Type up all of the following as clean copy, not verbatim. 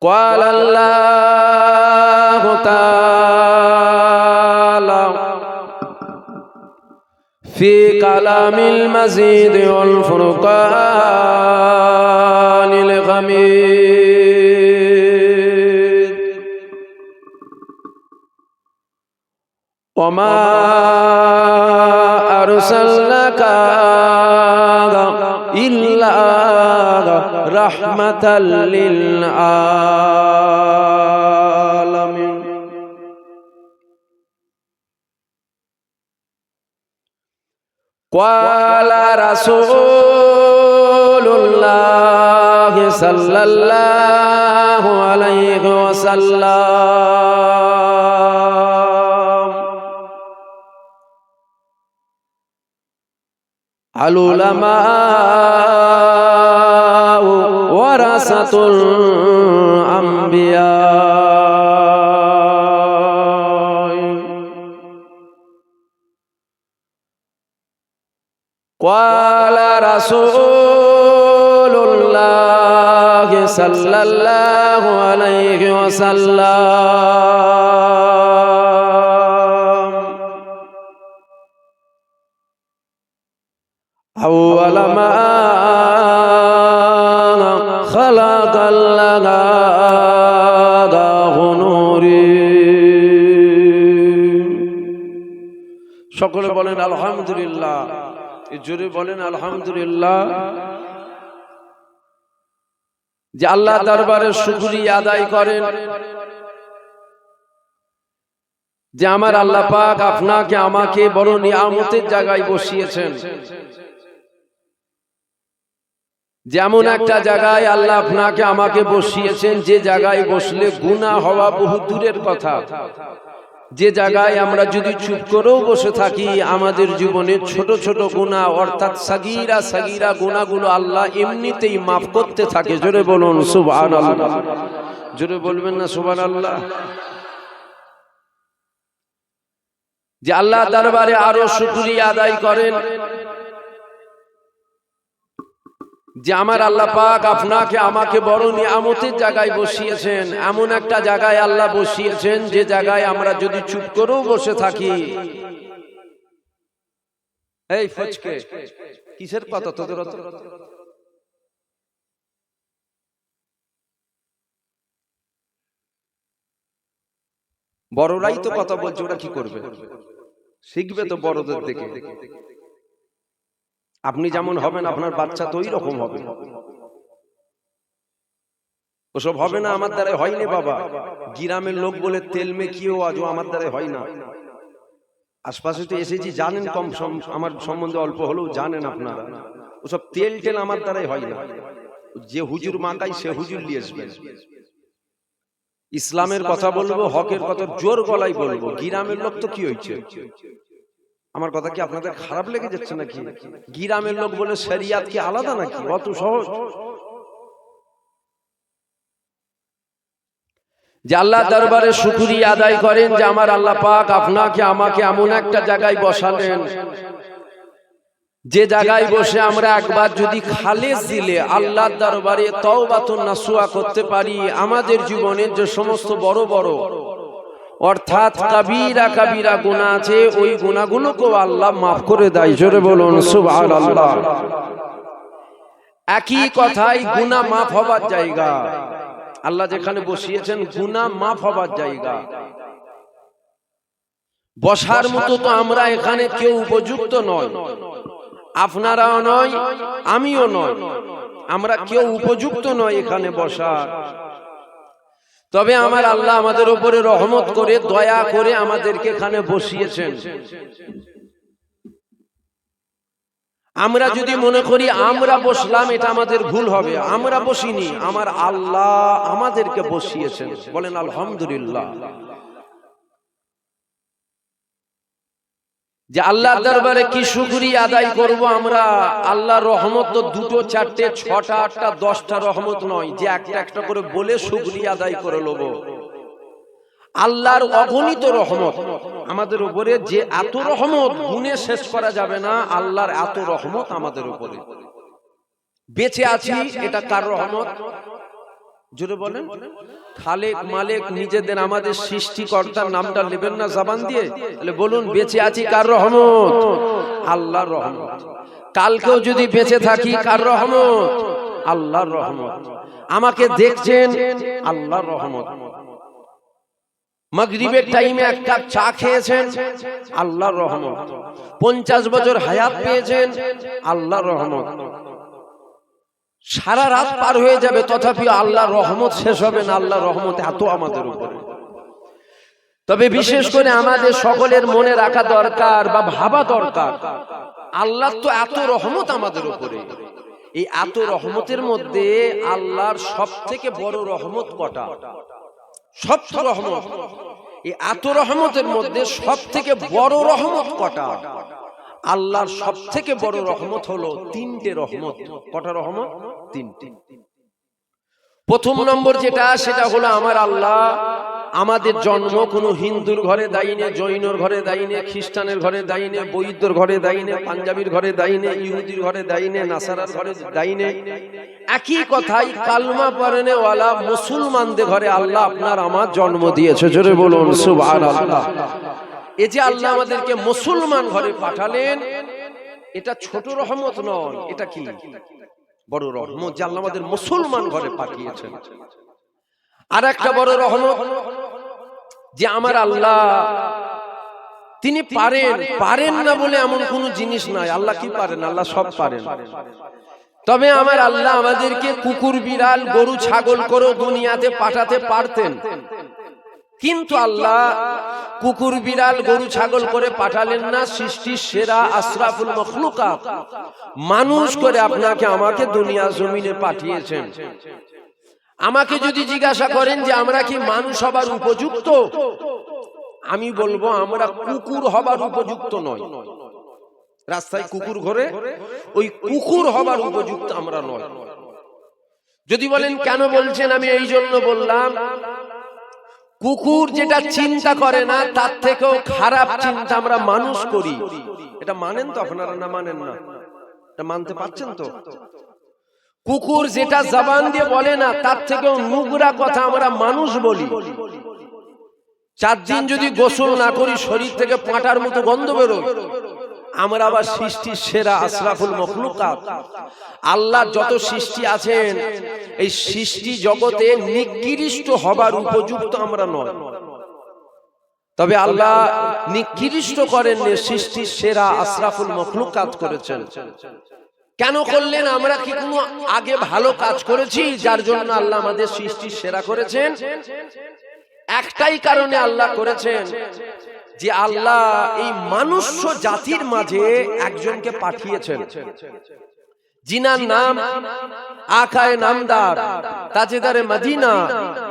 قال الله تعالى في كلام المزيد والفرقان الحميد وما أرسلناك إلا رحمة للعالمين قال رسول الله صلى الله عليه وسلم العلماء ورثة الأنبياء قال رسول الله صلى الله عليه وسلم أول ما خلق الله نوري সকলে বলেন আলহামদুলিল্লাহ জোরে বলেন আলহামদুলিল্লাহ যে আল্লাহ দরবারে শুকরিয়া আদায় করেন যে আমার আল্লাহ পাক আপনাকে আমাকে বড় নিয়ামতের জায়গায় বসিয়েছেন যেমন একটা জায়গায় আল্লাহ আপনাকে আমাকে বসিয়েছেন যে জায়গায় বসলে গুনাহ হওয়া বহু দূরের কথা যে জায়গায় আমরা যদি চুপ করেও বসে থাকি আমাদের জীবনে ছোট ছোট গুনাহ অর্থাৎ সাগীরা সাগীরা গুনাহগুলো আল্লাহ এমনিতেই maaf করতে থাকে জোরে বলুন সুবহানাল্লাহ জোরে বলবেন না সুবহানাল্লাহ যে আল্লাহ দরবারে আরো শুকরিয়া আদায় করেন যে আমার আল্লাহ পাক আপনাকে আমাকে বড় নিয়ামতের জায়গায় বসিয়েছেন এমন একটা জায়গায় আল্লাহ বসিয়েছেন যে জায়গায় আমরা যদি চুপ করেও বসে থাকি এই ফচকে কিসের কথা তোদের বড়রাই তো কথা বলছে ওরা কি করবে শিখবে তো বড়দের দেখে আপনি যেমন হবেন আপনার বাচ্চা তো ওই রকম হবে ওসব হবে না আমার দ্বারা হয়নি বাবা গ্রামের লোক বলে তেল মেখিও আজও আমার দ্বারা হয় না আশপাশে তো এসেছি জানেন কম আমার সম্বন্ধে অল্প হলেও জানেন আপনারা ওসব তেল টেল আমার দ্বারাই হয় না যে হুজুর মাকাই সে হুজুর নিয়ে আসবেন ইসলামের কথা বলবো হকের কথা জোর গলায় বলবো গ্রামের লোক তো কি হয়েছে আমার কথা কি আপনাদের খারাপ লেগে যাচ্ছে নাকি গ্রামের লোক বলে শরিয়াত কি আলাদা নাকি অত সহজ যে আল্লাহ দরবারে শুকরিয়া আদায় করেন যে আমার আল্লাহ পাক আপনাকে আমাকে এমন একটা জায়গায় বসালেন যে জায়গায় বসে আমরা একবার যদি খালেস দিলে আল্লাহর দরবারে তওবাতুন নাসুহা করতে পারি আমাদের জীবনের যে সমস্ত বড় বড় অর্থাৎ কাবীরা কাবীরা গুনাহ আছে ওই গুনাহগুলোকেও আল্লাহ maaf করে দেয় জোরে বলুন সুবহানাল্লাহ একই কথাই গুনাহ maaf হবার জায়গা আল্লাহ যেখানে বসিয়েছেন গুনাহ maaf হবার জায়গা বসার মতো তো আমরা এখানে কেউ উপযুক্ত নয় আপনারাও নয় আমিও নয় আমরা কেউ উপযুক্ত নয় এখানে বসার তবে আমার আল্লাহ আমাদের উপরে রহমত করে দয়া করে আমাদেরকে এখানে বসিয়েছেন আমরা যদি মনে করি আমরা বসলাম এটা আমাদের ভুল হবে আমরা বসিনি আমার আল্লাহ আমাদেরকে বসিয়েছেন বলেন আলহামদুলিল্লাহ যে আল্লাহর দরবারে কি শুকরিয়া আদায় করব আমরা আল্লাহর রহমত তো দুটো চারটে ছটা আটটা 10টা রহমত নয় যে একটা একটা করে বলে শুকরিয়া আদায় করে লব আল্লাহর অগণিত রহমত আমাদের উপরে যে এত রহমত গুণে শেষ করা যাবে না আল্লাহর এত রহমত আমাদের উপরে বেঁচে আছি এটা কার রহমত জোরে বলেন। খালেক মালিক নিজেদের আমাদের সৃষ্টিকর্তার নামটা নেবেন না জবান দিয়ে? তাহলে বলুন, বেঁচে আছি কার রহমত? আল্লাহর রহমত। কালকেও যদি বেঁচে থাকি কার রহমত? আল্লাহর রহমত। আমাকে দেখছেন, আল্লাহর রহমত। মাগরিবের টাইমে এক কাপ চা খেয়েছেন, আল্লাহর রহমত। 50 বছর হায়াত পেয়েছেন, আল্লাহর রহমত। সারা রাত পার হয়ে যাবে, তথাপি আল্লাহর রহমত শেষ হবে না। আল্লাহর রহমত এত আমাদের উপরে। তবে বিশেষ করে আমাদের সকলের মনে রাখা দরকার বা ভাবা দরকার, আল্লাহর তো এত রহমত আমাদের উপরে। এই এত রহমতের মধ্যে আল্লাহর সব থেকে বড় রহমত কটা? সব রহমত, এই এত রহমতের মধ্যে সব থেকে বড় রহমত কটা? আল্লাহর সব থেকে বড় রহমত হলো 3টে রহমত। কটা রহমত? 3টে। প্রথম নম্বর যেটা, সেটা হলো আমার আল্লাহ আমাদের জন্ম কোনো হিন্দুর ঘরে দেয় না, জৈনর ঘরে দেয় না, খ্রিস্টানের ঘরে দেয় না, বৌদ্ধর ঘরে দেয় না, পাঞ্জাবির ঘরে দেয় না, ইহুদির ঘরে দেয় না, নাসারার ঘরে দেয় না। একই কথাই কালমা পড়েনে ওয়ালা মুসলমানদের ঘরে আল্লাহ আপনার আমার জন্ম দিয়েছে। জোরে বলুন সুবহানাল্লাহ। এই যে আল্লাহ আমাদেরকে মুসলমান ঘরে পাঠালেন, এটা ছোট রহমত নয়, এটা কি বড় রহমত যে আল্লাহ আমাদের মুসলমান ঘরে পাঠিয়েছেন। আর একটা বড় রহমত যে আমার আল্লাহ তিনি পারেন না বলে এমন কোন জিনিস নাই। আল্লাহ কি পারেন? আল্লাহ সব পারেন। তবে আমার আল্লাহ আমাদেরকে কুকুর বিড়াল গরু ছাগল করে দুনিয়াতে পাঠাতে পারতেন, কিন্তু আল্লাহ কুকুর বিড়াল গরু ছাগল করে পাঠালেন না। সৃষ্টির সেরা আশরাফুল মখলুকাত মানুষ করে আপনাকে আমাকে দুনিয়া জমিনে পাঠিয়েছেন। আমাকে যদি জিজ্ঞাসা করেন যে আমরা কি মানুষ হবার উপযুক্ত, আমি বলবো আমরা কুকুর হবার উপযুক্ত নয়। রাস্তায় কুকুর ঘোরে, ওই কুকুর হবার উপযুক্ত আমরা নয়। যদি বলেন কেন বলছেন, আমি এই জন্য বললাম, কুকুর যেটা চিন্তা করে না তার থেকেও খারাপ চিন্তা আমরা মানুষ করি। এটা মানেন তো আপনারা? না মানেন না? এটা মানতে পারছেন তো? কুকুর যেটা জবান দিয়ে বলে না তার থেকেও নোংরা কথা আমরা মানুষ বলি। 4 দিন যদি গোসল না করি শরীর থেকে পাঁটার মতো গন্ধ বেরোয়। আমরা আবার সৃষ্টির সেরা আশরাফুল মখলুকাত, আল্লাহ যত সৃষ্টি আছেন এই সৃষ্টি জগতে নিকৃষ্ট হবার উপযুক্ত আমরা নয়। তবে আল্লাহ নিকৃষ্ট করেননি, সৃষ্টির সেরা আশরাফুল মখলুকাত করেছেন। কেন করলেন? আমরা কি কোনো আগে ভালো কাজ করেছি যার জন্য আল্লাহ আমাদের সৃষ্টির সেরা করেছেন? একটাই কারণে আল্লাহ করেছেন, যে আল্লাহ এই মানুষ্য জাতির মাঝে একজনকে পাঠিয়েছেন, জিনার নাম আকায়ে নামদার, তাজেদারে মদিনা,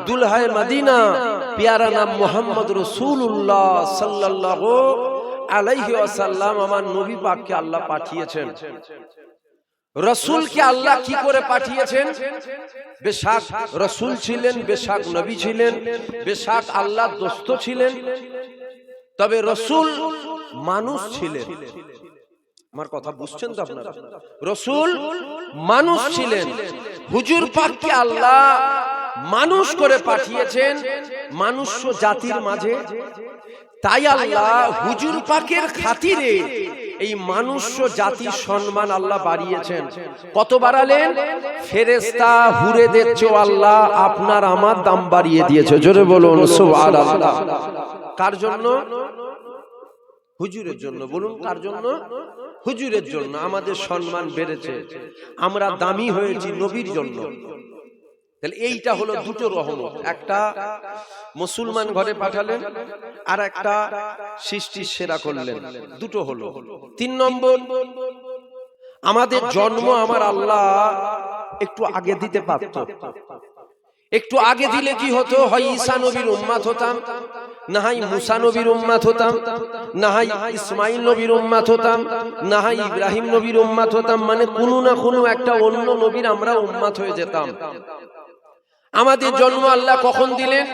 দুলহায়ে মদিনা, প্যারা নাম মুহাম্মদ রাসূলুল্লাহ সাল্লাল্লাহু আলাইহি ওয়াসাল্লাম। আমার নবী পাককে আল্লাহ পাঠিয়েছেন। রসুলকে আল্লাহ কি করে পাঠিয়েছেন? বেশাক রসুল ছিলেন, বেশাক নবী ছিলেন, বেশাক আল্লাহর দোস্ত ছিলেন, তবে রসুল মানুষ ছিলেন। আমার কথা বুঝছেন তো আপনারা? রসুল মানুষ ছিলেন। হুজুর পাককে আল্লাহ মানুষ করে পাঠিয়েছেন মানুষ্য জাতির মাঝে। তাই আল্লাহ হুজুর পাকের খাতিরে এই মানুষ্য জাতির সম্মান আল্লাহ বাড়িয়েছেন। কত বাড়ালেন? ফেরেশতা হুরেদের চেয়ে আল্লাহ আপনার আমার দাম বাড়িয়ে দিয়েছে। জোরে বলুন সুবহানাল্লাহ। কার জন্য? হুজুরের জন্য। বলুন কার জন্য? হুজুরের জন্য আমাদের সম্মান বেড়েছে, আমরা দামি হয়েছি নবীর জন্য। তাহলে এইটা হলো দুটো রহমত, একটা মুসলমান ঘরে পাঠালেন, আর একটা সৃষ্টির সেরা করলেন। দুটো হলো। 3 নম্বর, আমাদের জন্ম আমার আল্লাহ একটু আগে দিতে পারত। একটু আগে দিলে কি হতো? হয় ঈসা নবীর উম্মত হতাম, না হয় মুসা নবীর উম্মত হতাম, না হয় ইসমাইল নবীর উম্মত হতাম, না হয় ইব্রাহিম নবীর উম্মত হতাম। মানে কোনো না কোনো একটা অন্য নবীর আমরা উম্মত হয়ে যেতাম। আমাদের জন্ম আল্লাহ কখন দিলেন?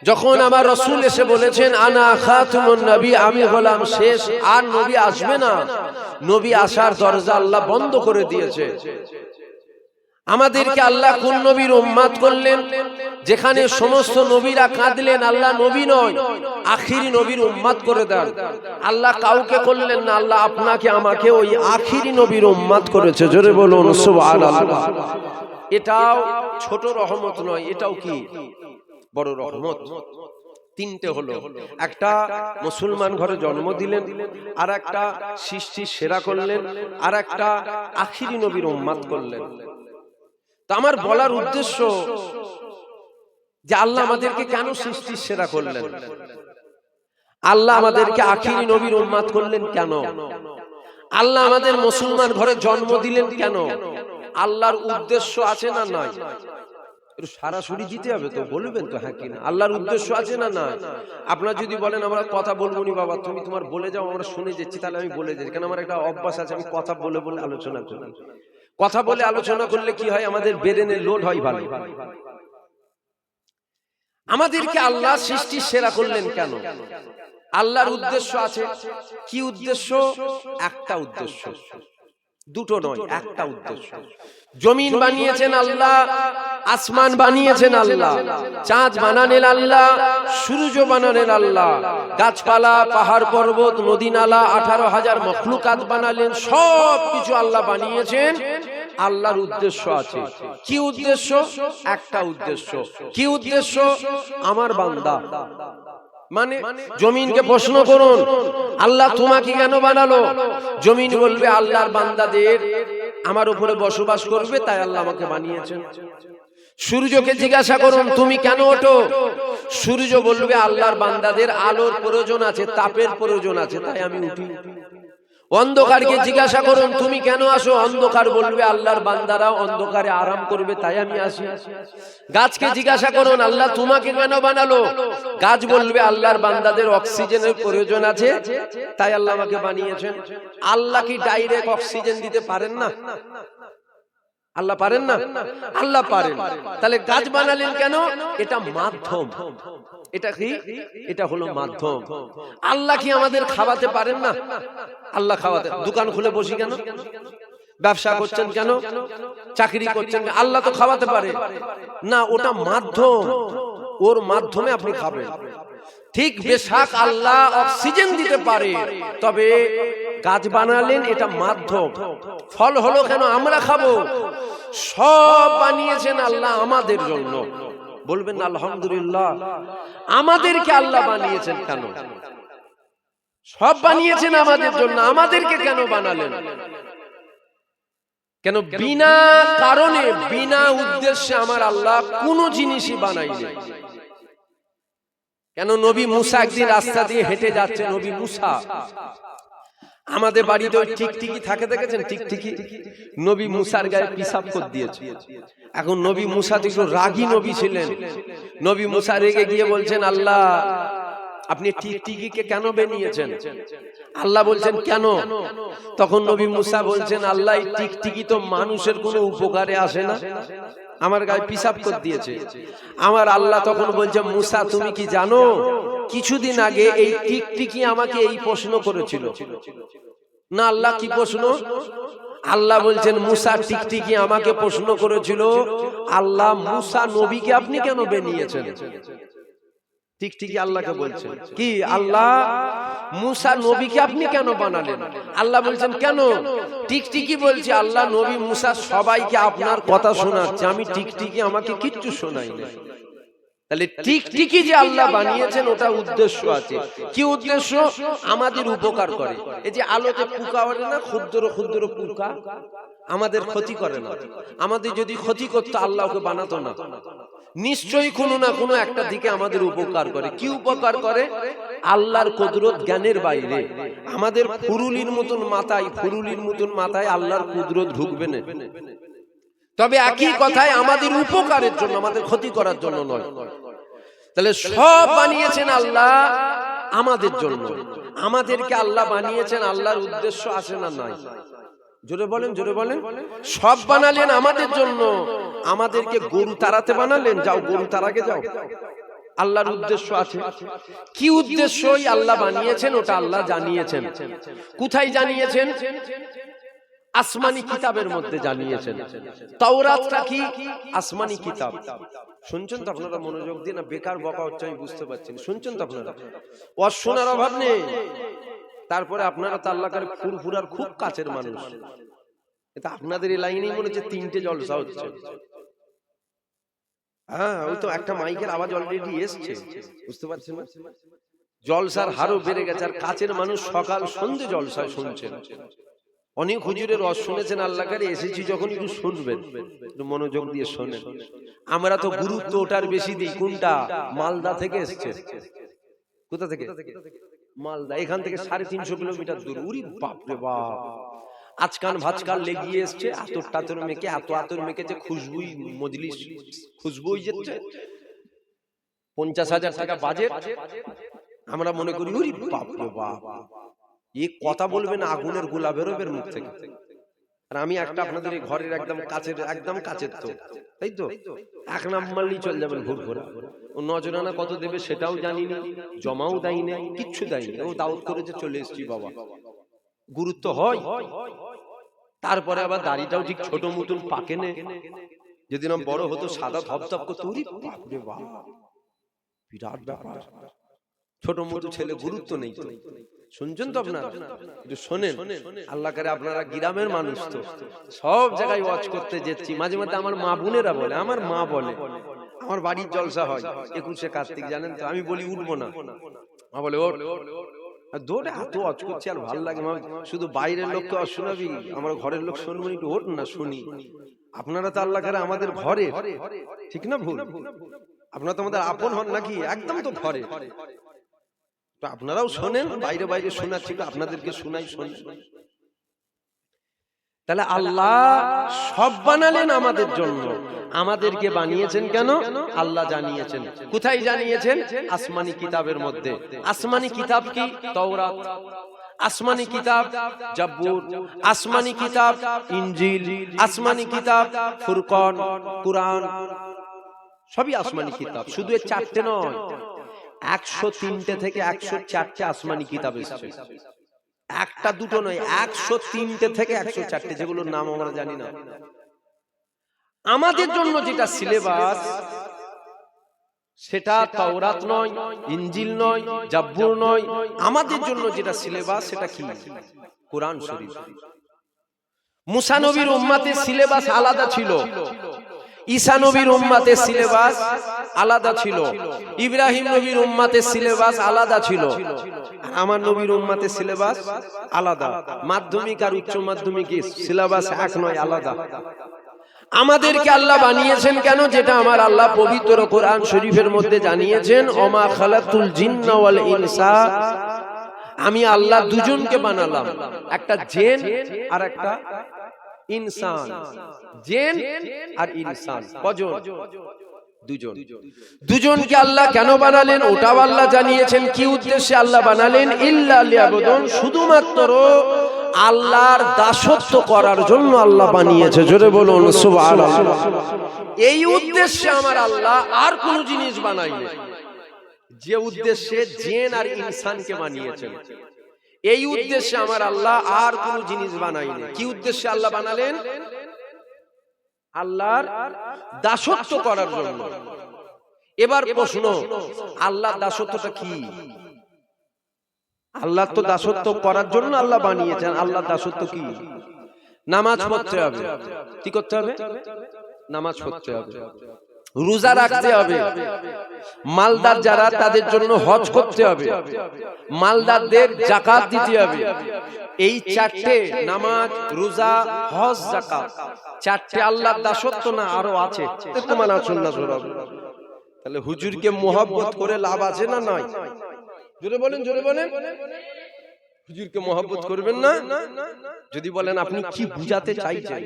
যখন আমার রাসূল এসে বলেছেন আনা খাতুমুন নবী, আমি হলাম শেষ, আর নবী আসবে না। নবী আসার দরজা আল্লাহ বন্ধ করে দিয়েছে। আমাদেরকে আল্লাহ কোন নবীর উম্মত করলেন? যেখানে সমস্ত নবীরা কাঁদলেন, আল্লাহ নবী নয়, আখিরি নবীর উম্মত করে দেন। আল্লাহ কাউকে করলেন না, আল্লাহ আপনাকে আমাকে ওই আখিরি নবীর উম্মত করেছে। জোরে বলুন সুবহানাল্লাহ। এটাও ছোট রহমত নয়, এটাও কি বড় রহমত। তিনটে হলো, একটা মুসলমান ঘরে জন্ম দিলেন, আর একটা সৃষ্টির সেরা করলেন, আর একটা আখিরি নবীর উম্মত করলেন। তো আমার বলার উদ্দেশ্য যে আল্লাহ আমাদেরকে কেন সৃষ্টির সেরা করলেন, আল্লাহ আমাদেরকে আখিরি নবীর উম্মত করলেন কেন, আল্লাহ আমাদের মুসলমান ঘরে জন্ম দিলেন কেন, আল্লাহর উদ্দেশ্য আছে না নাই? সরাসরি দিতে হবে তো, বলবেন তো হ্যাঁ কিনা? আল্লাহর উদ্দেশ্য আছে না না? আপনারা যদি বলেন আমরা কথা বলবো নি বাবা, তুমি তোমার বলে যাও, আমরা শুনে যাচ্ছি, তাহলে আমি বলে যাচ্ছি। কারণ আমার একটা অভ্যাস আছে, আমি কথা বলে বলে আলোচনা করি। কথা বলে আলোচনা করলে কি হয়, আমাদের ব্রেনে লোড হয় ভালো। আমাদেরকে আল্লাহ সৃষ্টির সেরা করলেন কেন? আল্লাহর উদ্দেশ্য আছে। কি উদ্দেশ্য? একটা উদ্দেশ্য, দুটো নয়, একটা উদ্দেশ্য। জমিন বানিয়েছেন আল্লাহ, আসমান বানিয়েছেন আল্লাহ, চাঁদ বানালেন আল্লাহ, সূর্য বানালেন আল্লাহ, গাছপালা, পাহাড় পর্বত, নদী নালা, 18,000 মখলুকাত বানালেন। সব কিছু আল্লাহ বানিয়েছেন, আল্লাহর উদ্দেশ্য আছে। কি উদ্দেশ্য? একটা উদ্দেশ্য। কি উদ্দেশ্য? আমার বান্দা। মানে জমিনকে প্রশ্ন করুন, আল্লাহ তোমাকে কেন বানালো? জমিন বলবে আল্লাহর বান্দাদের আমার উপরে বসবাস করবে, তাই আল্লাহ আমাকে বানিয়েছেন। সূর্যকে জিজ্ঞাসা করুন তুমি কেন ওঠো? সূর্য বলবে আল্লাহর বান্দাদের আলোর প্রয়োজন আছে, তাপের প্রয়োজন আছে, তাই আমি উঠি। অন্ধকারকে জিজ্ঞাসা করুন তুমি কেন আসো? অন্ধকার বলবে আল্লাহর বান্দারা অন্ধকারে আরাম করবে, তাই আমি আসি। গাছকে জিজ্ঞাসা করুন আল্লাহ তোমাকে কেন বানালো? গাছ বলবে আল্লাহর বান্দাদের অক্সিজেনের প্রয়োজন আছে, তাই আল্লাহ আমাকে বানিয়েছেন। আল্লাহ কি ডাইরেক্ট অক্সিজেন দিতে পারেন না? আল্লাহ পারেন না? আল্লাহ পারেন। তাহলে গাছ বানালেন কেন? এটা মাধ্যম। এটা কি? এটা হলো মাধ্যম। আল্লাহ কি আমাদের খাওয়াতে পারেন না? আল্লাহ খাওয়াতে। দোকান খুলে বসি কেন? ব্যবসা করছেন কেন? চাকরি করছেন? আল্লাহ তো খাওয়াতে পারে না, ওটা মাধ্যম। ওর মাধ্যমে আপনি খাবেন। ঠিক বেশাক আল্লাহ অক্সিজেন দিতে পারে, তবে গাছ বানালেন এটা মাধ্যম। ফল হলো কেন? আমরা খাবো। সব বানিয়েছেন আল্লাহ আমাদের জন্য। বলবেন আলহামদুলিল্লাহ। আমাদেরকে আল্লাহ বানিয়েছেন কেন? সব বানিয়েছেন আমাদের জন্য, আমাদেরকে কেন বানালেন? কেন? বিনা কারণে, বিনা উদ্দেশ্যে আমার আল্লাহ কোনো জিনিসই বানাইনি। কেন? নবী মুসা একদিন রাস্তা দিয়ে হেঁটে যাচ্ছে, নবী মুসা, আমাদের বাড়িতে ওই টিকটিকি থাকে দেখেছেন, টিকটিকি, নবী মুসার গায়ে পিসাব করে দিয়েছে। এখন নবী মুসা তো একটু রাগী নবী ছিলেন। নবী মুসা রেগে গিয়ে বলছেন আল্লাহ আপনি টিকটিকিকে কেন বানিয়েছেন? আল্লাহ বলছেন কেন? তখন নবী মুসা বলছেন আল্লাহ এই টিকটিকি তো মানুষের কোনো উপকারে আসে না, আমার গায়ে পিসাব করে দিয়েছে। আমার আল্লাহ তখন বলছে মুসা তুমি কি জানো কিছুদিন আগে এই টিকটিকি আমাকে এই প্রশ্ন করেছিল না? আল্লাহ কি প্রশ্ন? আল্লাহ বলছেন মুসা টিকটিকি আমাকে প্রশ্ন করেছিল আল্লাহ মুসা নবীকে আপনি কেন বানিয়েছেন? টিকটিকি আল্লাহকে বলছেন কি আল্লাহ মুসা নবীকে আপনি কেন বানালেন? আল্লাহ বলছেন কেন? টিকটিকি বলছে আল্লাহ নবী মুসা সবাইকে আপনার কথা শোনাচ্ছে, আমি টিকটিকি আমাকে কিচ্ছু শোনাই না। তাহলে টিকটিকি যে আল্লাহ বানিয়েছেন ওটা উদ্দেশ্য আছে। কি উদ্দেশ্য? আমাদের উপকার করে। এই যে আলোতে পোকা ওঠে না, ক্ষুদ্র ক্ষুদ্র পোকা, আমাদের ক্ষতি করে না। আমাদের যদি ক্ষতি করতো আল্লাহ ওকে বানাতো না। নিশ্চয়ই কোনো না কোনো একটা দিকে আমাদের উপকার করে। কি উপকার করে? আল্লাহর কুদরত জ্ঞানের বাইরে। আমাদের ফুরুলির মতন মাথায় আল্লাহর কুদরত ঢুকবে না। তবে একই কথায় আমাদের উপকারের জন্য, আমাদের ক্ষতি করার জন্য নয়। তাহলে সব বানিয়েছেন আল্লাহ আমাদের জন্য। আমাদেরকে আল্লাহ বানিয়েছেন, আল্লাহর উদ্দেশ্য আছে না নাই? জোরে বলেন, জোরে বলেন। সব বানালেন আমাদের জন্য। আমাদেরকে গরু তাড়াতে বানালেন, যাও গরু তাড়াকে যাও, আল্লাহর উদ্দেশ্য আছে। কি উদ্দেশ্যই আল্লাহ বানিয়েছেন ওটা আল্লাহ জানিয়েছেন। কোথায় জানিয়েছেন? আসমানি কিতাবের মধ্যে জানিয়েছেন। তাওরাতটা কি? আসমানি কিতাব। শুনছেন তো আপনারা? মনোযোগ দিয়ে, না বেকার বকা হচ্ছে আমি বুঝতে পারছি। শুনছেন তো আপনারা? শোনার অভাব নেই। তারপরে আপনারা তো আল্লাহর ফুরফুরার খুব কাছের মানুষ। এটা আপনাদের এই লাইনেই মনে হচ্ছে 3টে জলসা হচ্ছে। হ্যাঁ, ওই তো একটা মাইকের আওয়াজ অলরেডি এসছে, বুঝতে পারছেন না? জলসার হারও বেড়ে গেছে। আর কাছের মানুষ সকাল সন্ধ্যে জলসায় শুনছেন। অনেক হুজুরের রস শুনেছেন, আল্লাহ করে এসেছি যখন একটু শুনবেন, একটু মনোযোগ দিয়ে শোনেন। আমরা তো গুরুত্ব ওটার বেশি দিই। কোনটা? মালদা থেকে এসছে। কোথা থেকে? মালদা। এখান থেকে 350 কিলোমিটার দূর। উরি বাপ রে বাপ! আজকান ভাজকান লেগিয়ে এসছে, আতর টাতর মেখে, এত আতর মেখেছে, খুশবুই মজলিস, খুশবুই যেচ্ছে। 50,000 টাকা বাজেট। আমরা মনে করি উরি বাপ রে বাপ, এই কথা বলবেন আগুনের গোলা বেরোবে মুখ থেকে। আর আমি একটা আপনাদের এই ঘরের একদম কাছের তো, তাই তো? 1 নাম্বারই চলে যাবেন ভোর ভোরে। ও নজরানা কত দেবে সেটাও জানি না, জমাও দেয় না, কিচ্ছু দেয়নি। ও দাওয়াত করেছে, চলে এসেছি বাবা। গুরুত্ব হয়। তারপরে আবার দাড়িটাও ঠিক ছোট মতন পাকে নে। যদি না বড় হতো সাদা ধপধপ করতো, উরি বাপ রে বাপ, বিরাট ব্যাপার। ছোট মতো ছেলে, গুরুত্ব নেই তো। শুনছেন তো আপনারা? একটু শোনেন। আল্লাহ করে আপনারা গ্রামের মানুষ তো, সব জায়গায় ওয়াজ করতে যাচ্ছি। মাঝে মাঝে আমার মা বোনেরা বলে, আমার মা বলে, আমার বাড়ির জলসা হয় 21শে কার্তিক, জানেন তো? আমি বলি উঠবো না। মা বলে ওঠ। দৌড়ে এত ওয়াজ করছি আর ভালো লাগে। শুধু বাইরের লোককে ওয়াজ শোনাবি, আমার ঘরের লোক শুনবো একটু, ওঠ না শুনি। আপনারা তো আল্লাহ করে আমাদের ঘরে, ঠিক না ভুল? আপনারা তো আমাদের আপন হন নাকি? একদম তো ঘরে। তো আপনারাও শোনেন, বাইরে বাইরে শোনাচ্ছি তো আপনাদেরকে শোনাই, শোনেন। তাহলে আল্লাহ সব বানালেন আমাদের জন্য। আমাদেরকে বানিয়েছেন কেন? আল্লাহ জানিয়েছেন। কোথায় জানিয়েছেন? আসমানি কিতাবের মধ্যে। আসমানি কিতাব কি? তাওরাত। আসমানি কিতাব জাবুর। আসমানি কিতাব ইনজিল। আসমানি কিতাব ফুরকান, কুরআন। সবই আসমানি কিতাব। শুধু এই 4টে নয়, 103টে থেকে 104টে আসমানি কিতাব এসেছে। একটা দুটো নয়, 103টে থেকে 104টে, যেগুলোর নাম আমরা জানি না। আমাদের জন্য যেটা সিলেবাস, সেটা তাওরাত নয়, ইনজিল নয়, জাবুর নয়। আমাদের জন্য যেটা সিলেবাস, সেটা কি? কোরআন শরীফ। মুসা নবীর উম্মতের সিলেবাস আলাদা ছিল, ঈসা নবীর উম্মতের সিলেবাস আলাদা ছিল, ইব্রাহিম নবীর উম্মতের সিলেবাস আলাদা ছিল, আমার নবীর উম্মতের সিলেবাস আলাদা। মাধ্যমিক আর উচ্চ মাধ্যমিকের সিলেবাস এক নয়, আলাদা। আমাদেরকে আল্লাহ বানিয়েছেন কেন? যেটা আমার আল্লাহ পবিত্র কোরআন শরীফের মধ্যে জানিয়েছেন, ওমা খালাকুল জিন্না ওয়াল ইনসা। আমি আল্লাহ দুজনকে বানালাম, একটা জিন আর একটা ইনসান। জিন আর ইনসান কজন? দুজন। দুজনকে আল্লাহ কেন বানালেন ওটাও আল্লাহ জানিয়েছেন। কি উদ্দেশ্যে আল্লাহ বানালেন? ইল্লা লিয়াবুদুন, শুধুমাত্র আল্লাহর দাসত্ব করার জন্য আল্লাহ বানিয়েছে। জোরে বলুন সুবহানাল্লাহ। এই উদ্দেশ্যে আমার আল্লাহ আর কোন জিনিস বানায়নি। যে উদ্দেশ্যে জিন আর ইনসানকে বানিয়েছেন, এই উদ্দেশ্যে আমার আল্লাহ আর কোন জিনিস বানায়নি। কি উদ্দেশ্যে আল্লাহ বানালেন? আল্লাহর দাসত্ব করার জন্য। এবার প্রশ্ন, আল্লাহর দাসত্বটা কি? আল্লাহ তো দাসত্ব করার জন্য আল্লাহ বানিয়েছেন। আল্লাহর দাসত্ব কি? নামাজ পড়তে হবে। কি করতে হবে? নামাজ পড়তে হবে, রোজা রাখতে হবে, মালদার যারা তাদের জন্য হজ করতে হবে, মালদারদের যাকাত দিতে হবে। এই 4টে, নামাজ, রোজা, হজ, যাকাত, 4টে আল্লাহর দাসত্ব না আরো আছে? তোমার আসুন না সরব। তাহলে হুজুরকে মোহাব্বত করে লাভ আছে না নাই? জোরে বলেন, জোরে বলেন। হুজুরকে মোহাব্বত করবেন না? যদি বলেন আপনি কি বুঝাতে চাইছেন,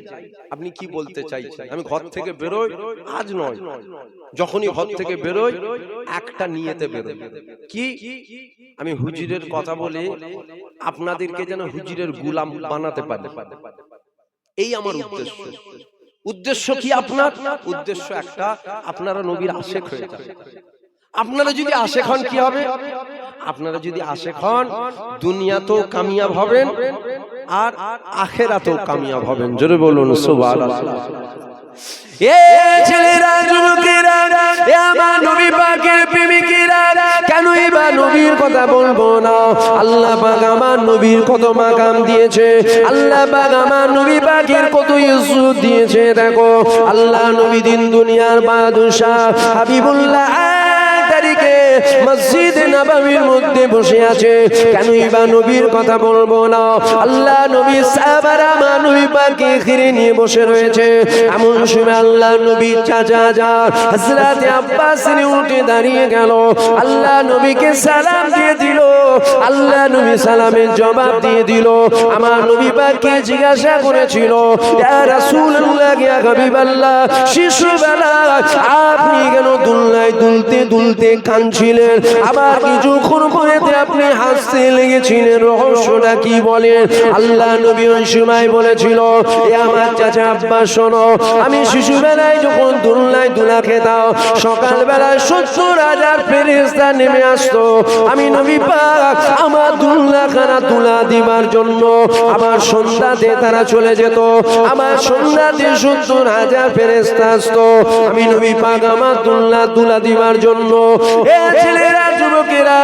আপনি কি বলতে চাইছেন? আমি ঘর থেকে বেরোই, আজ নয়, যখনই ঘর থেকে বেরোই একটা নিয়েতে বেরোই, কি? আমি হুজুরের কথা বলে আপনাদেরকে যেন হুজুরের গোলাম বানাতে পারি। এই আমার উদ্দেশ্য। উদ্দেশ্য কি আপনার? উদ্দেশ্য একটা, আপনারা নবীর আশেক হয়ে যান। আপনারা যদি আশেক হন কি হবে? আপনারা যদি আশেক হন দুনিয়াতেও কামিয়াব হবেন আর আখিরাতেও কামিয়াব হবেন। জোরে বলুন সুবহানাল্লাহ। এ ছেলেরা, যুবকেরা, এ আমার নবী পাকের প্রেমিকেরা, কেনই বা নবীর কথা বলবো না? আল্লাহ পাক আমার নবীর কত মাকাম দিয়েছে, আল্লাহ পাক আমার নবী পাকের কত ইজ্জত দিয়েছে। দেখো আল্লাহ নবী দিন দুনিয়ার বাদশা হাবিবুল্লাহ তারিখে মসজিদে নববীর মধ্যে বসে আছে, কেনই বা নবীর কথা বলবো না? আল্লাহ নবী সাহাবারা আমার নবী পাককে ঘিরে নিয়ে বসে রয়েছে। এমন সময় আল্লাহ নবীর চাচা যান হযরত আব্বাস উঠে দাঁড়িয়ে গেল, আল্লাহ নবীকে সালাম দিয়ে দিল। আল্লাহ নবী সালামের জবাব দিয়ে দিল। আমার নবী পাককে জিজ্ঞাসা করেছিল, ইয়া রাসূলুল্লাহ, ইয়া হাবিবাল্লাহ, শিশুবেলা আপনি কেন দুলনায় দুলতে দুলতে কাঁদছিলেন? আবার কিছুক্ষণ পরেতে আপনি হাসতে লেগেছিলেন, রহস্যটা কি বলেন? আল্লাহ নবী ওই সময় বলেছিল, এ আমার চাচা আব্বাস শোনো, আমি শিশুবেলায় যখন দুলনায় দুলা খেতাম, সকালবেলায় ৭০,০০০ ফেরেশতা নেমে আসতো। আমি নবী পাক আমার দুলনাখানা তুলা দিবার জন্য আমার সন্ধ্যাতে তারা চলে যেত। আমার সন্ধ্যাতে ৭০,০০০ ফেরেশতা আসতো। আমি নবী পাক আমার দুলনা তুলা দিবার জন্য। এ ছেলেরা, যুবকেরা,